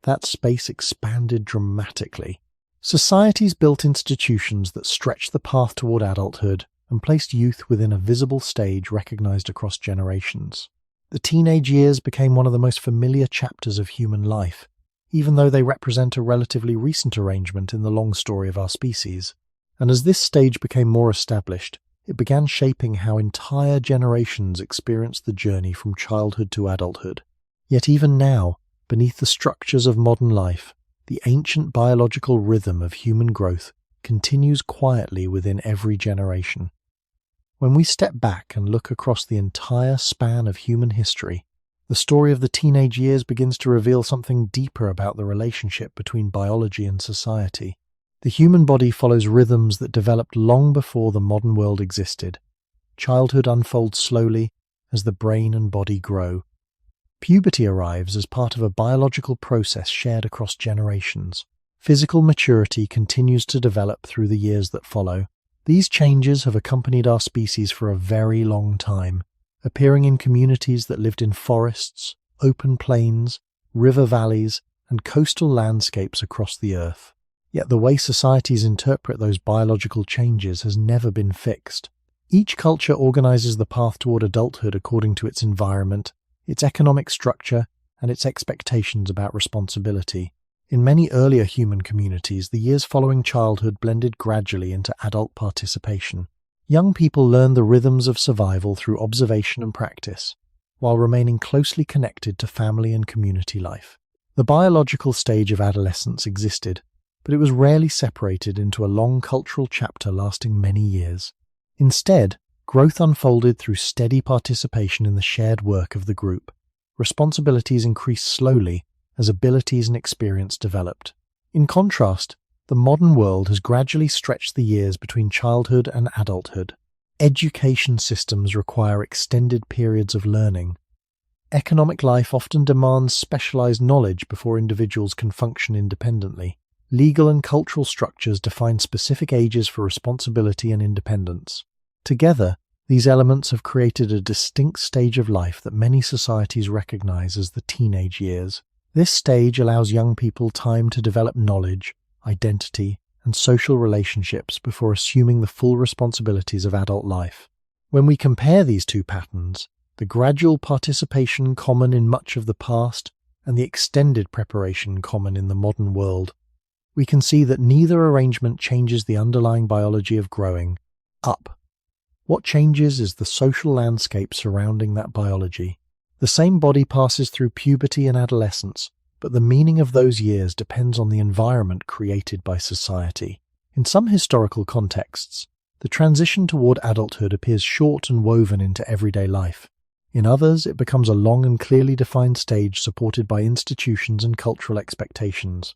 that space expanded dramatically. Societies built institutions that stretched the path toward adulthood and placed youth within a visible stage recognized across generations. The teenage years became one of the most familiar chapters of human life, even though they represent a relatively recent arrangement in the long story of our species. And as this stage became more established, it began shaping how entire generations experienced the journey from childhood to adulthood. Yet even now, beneath the structures of modern life, the ancient biological rhythm of human growth continues quietly within every generation. When we step back and look across the entire span of human history, the story of the teenage years begins to reveal something deeper about the relationship between biology and society. The human body follows rhythms that developed long before the modern world existed. Childhood unfolds slowly as the brain and body grow. Puberty arrives as part of a biological process shared across generations. Physical maturity continues to develop through the years that follow. These changes have accompanied our species for a very long time, appearing in communities that lived in forests, open plains, river valleys, and coastal landscapes across the earth. Yet the way societies interpret those biological changes has never been fixed. Each culture organizes the path toward adulthood according to its environment, its economic structure, and its expectations about responsibility. In many earlier human communities, the years following childhood blended gradually into adult participation. Young people learn the rhythms of survival through observation and practice, while remaining closely connected to family and community life. The biological stage of adolescence existed, but it was rarely separated into a long cultural chapter lasting many years. Instead, growth unfolded through steady participation in the shared work of the group. Responsibilities increased slowly as abilities and experience developed. In contrast, the modern world has gradually stretched the years between childhood and adulthood. Education systems require extended periods of learning. Economic life often demands specialized knowledge before individuals can function independently. Legal and cultural structures define specific ages for responsibility and independence. Together, these elements have created a distinct stage of life that many societies recognize as the teenage years. This stage allows young people time to develop knowledge, identity, and social relationships before assuming the full responsibilities of adult life. When we compare these two patterns, the gradual participation common in much of the past and the extended preparation common in the modern world, we can see that neither arrangement changes the underlying biology of growing up. What changes is the social landscape surrounding that biology. The same body passes through puberty and adolescence, but the meaning of those years depends on the environment created by society. In some historical contexts, the transition toward adulthood appears short and woven into everyday life. In others, it becomes a long and clearly defined stage supported by institutions and cultural expectations.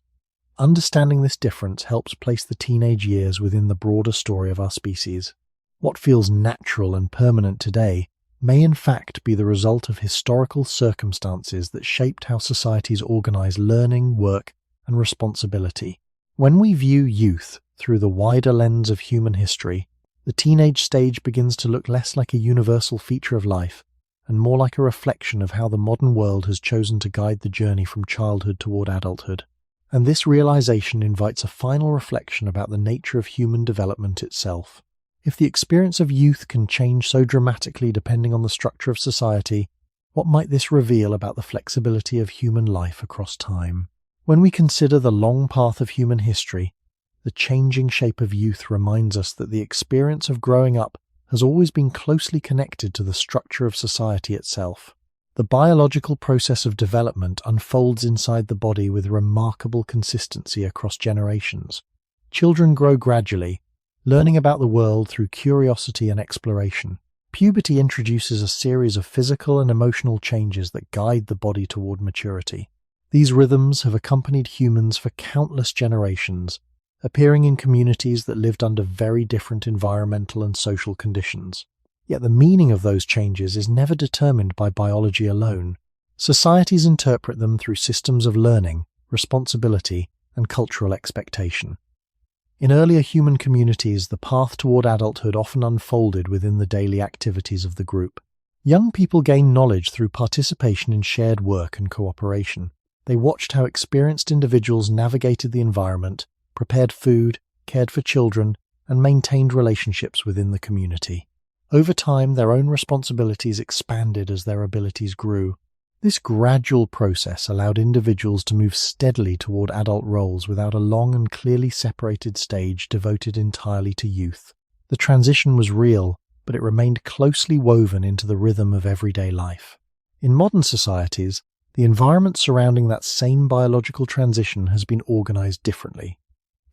Understanding this difference helps place the teenage years within the broader story of our species. What feels natural and permanent today may in fact be the result of historical circumstances that shaped how societies organize learning, work, and responsibility. When we view youth through the wider lens of human history, the teenage stage begins to look less like a universal feature of life and more like a reflection of how the modern world has chosen to guide the journey from childhood toward adulthood. And this realization invites a final reflection about the nature of human development itself. If the experience of youth can change so dramatically depending on the structure of society, what might this reveal about the flexibility of human life across time? When we consider the long path of human history, the changing shape of youth reminds us that the experience of growing up has always been closely connected to the structure of society itself. The biological process of development unfolds inside the body with remarkable consistency across generations. Children grow gradually, learning about the world through curiosity and exploration. Puberty introduces a series of physical and emotional changes that guide the body toward maturity. These rhythms have accompanied humans for countless generations, appearing in communities that lived under very different environmental and social conditions. Yet the meaning of those changes is never determined by biology alone. Societies interpret them through systems of learning, responsibility, and cultural expectation. In earlier human communities, the path toward adulthood often unfolded within the daily activities of the group. Young people gained knowledge through participation in shared work and cooperation. They watched how experienced individuals navigated the environment, prepared food, cared for children, and maintained relationships within the community. Over time, their own responsibilities expanded as their abilities grew. This gradual process allowed individuals to move steadily toward adult roles without a long and clearly separated stage devoted entirely to youth. The transition was real, but it remained closely woven into the rhythm of everyday life. In modern societies, the environment surrounding that same biological transition has been organized differently.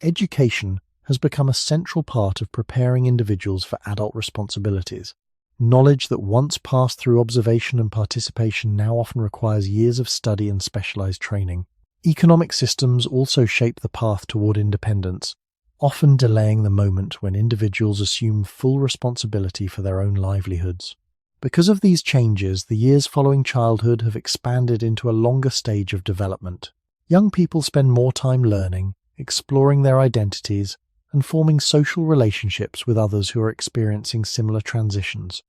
Education has become a central part of preparing individuals for adult responsibilities. Knowledge that once passed through observation and participation now often requires years of study and specialized training. Economic systems also shape the path toward independence, often delaying the moment when individuals assume full responsibility for their own livelihoods. Because of these changes, the years following childhood have expanded into a longer stage of development. Young people spend more time learning, exploring their identities, and forming social relationships with others who are experiencing similar transitions.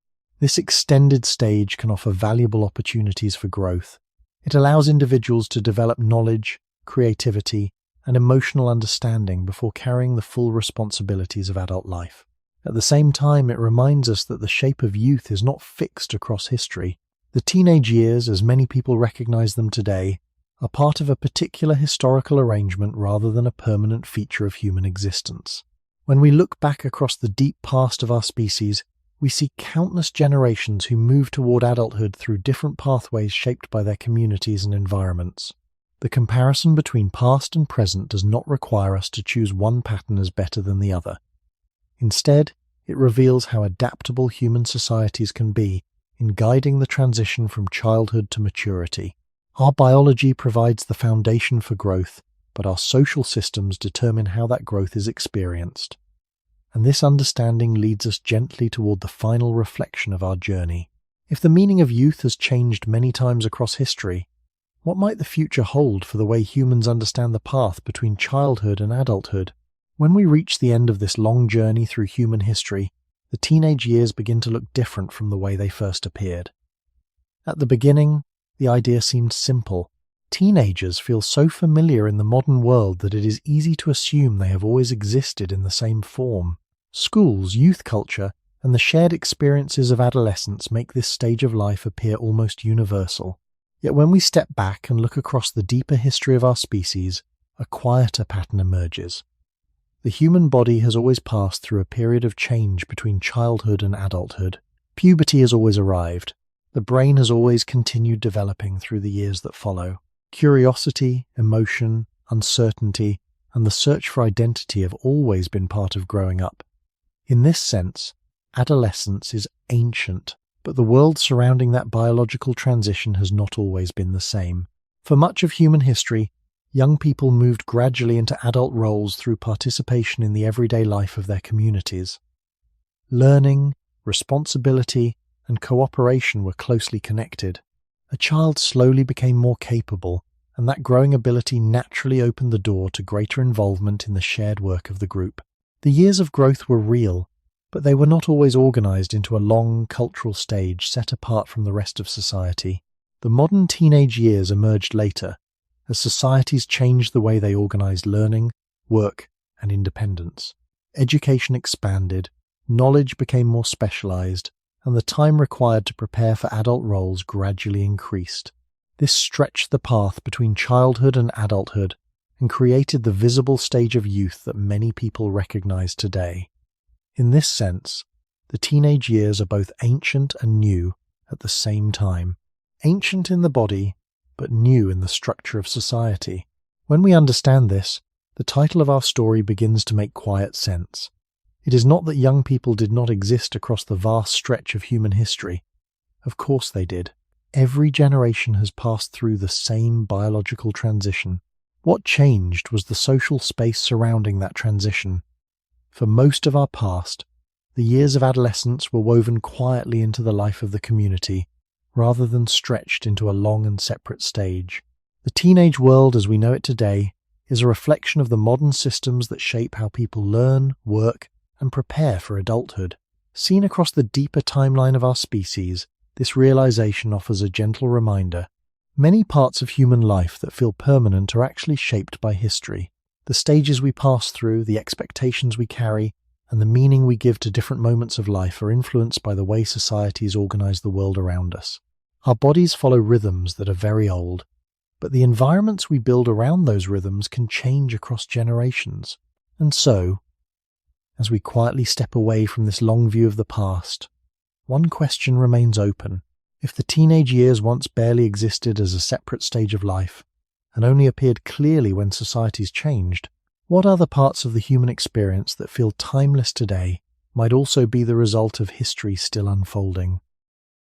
This extended stage can offer valuable opportunities for growth. It allows individuals to develop knowledge, creativity, and emotional understanding before carrying the full responsibilities of adult life. At the same time, it reminds us that the shape of youth is not fixed across history. The teenage years, as many people recognize them today, are part of a particular historical arrangement rather than a permanent feature of human existence. When we look back across the deep past of our species, we see countless generations who move toward adulthood through different pathways shaped by their communities and environments. The comparison between past and present does not require us to choose one pattern as better than the other. Instead, it reveals how adaptable human societies can be in guiding the transition from childhood to maturity. Our biology provides the foundation for growth, but our social systems determine how that growth is experienced. And this understanding leads us gently toward the final reflection of our journey. If the meaning of youth has changed many times across history, what might the future hold for the way humans understand the path between childhood and adulthood? When we reach the end of this long journey through human history, the teenage years begin to look different from the way they first appeared. At the beginning, the idea seemed simple. Teenagers feel so familiar in the modern world that it is easy to assume they have always existed in the same form. Schools, youth culture, and the shared experiences of adolescence make this stage of life appear almost universal. Yet when we step back and look across the deeper history of our species, a quieter pattern emerges. The human body has always passed through a period of change between childhood and adulthood. Puberty has always arrived. The brain has always continued developing through the years that follow. Curiosity, emotion, uncertainty, and the search for identity have always been part of growing up. In this sense, adolescence is ancient, but the world surrounding that biological transition has not always been the same. For much of human history, young people moved gradually into adult roles through participation in the everyday life of their communities. Learning, responsibility, and cooperation were closely connected. A child slowly became more capable, and that growing ability naturally opened the door to greater involvement in the shared work of the group. The years of growth were real, but they were not always organized into a long cultural stage set apart from the rest of society. The modern teenage years emerged later, as societies changed the way they organized learning, work, and independence. Education expanded, knowledge became more specialized, and the time required to prepare for adult roles gradually increased. This stretched the path between childhood and adulthood and created the visible stage of youth that many people recognize today. In this sense, the teenage years are both ancient and new at the same time. Ancient in the body, but new in the structure of society. When we understand this, the title of our story begins to make quiet sense. It is not that young people did not exist across the vast stretch of human history. Of course they did. Every generation has passed through the same biological transition. What changed was the social space surrounding that transition. For most of our past, the years of adolescence were woven quietly into the life of the community, rather than stretched into a long and separate stage. The teenage world as we know it today is a reflection of the modern systems that shape how people learn, work, and prepare for adulthood. Seen across the deeper timeline of our species, this realization offers a gentle reminder. Many parts of human life that feel permanent are actually shaped by history. The stages we pass through, the expectations we carry, and the meaning we give to different moments of life are influenced by the way societies organize the world around us. Our bodies follow rhythms that are very old, but the environments we build around those rhythms can change across generations. And so, as we quietly step away from this long view of the past, one question remains open. If the teenage years once barely existed as a separate stage of life, and only appeared clearly when societies changed, what other parts of the human experience that feel timeless today might also be the result of history still unfolding?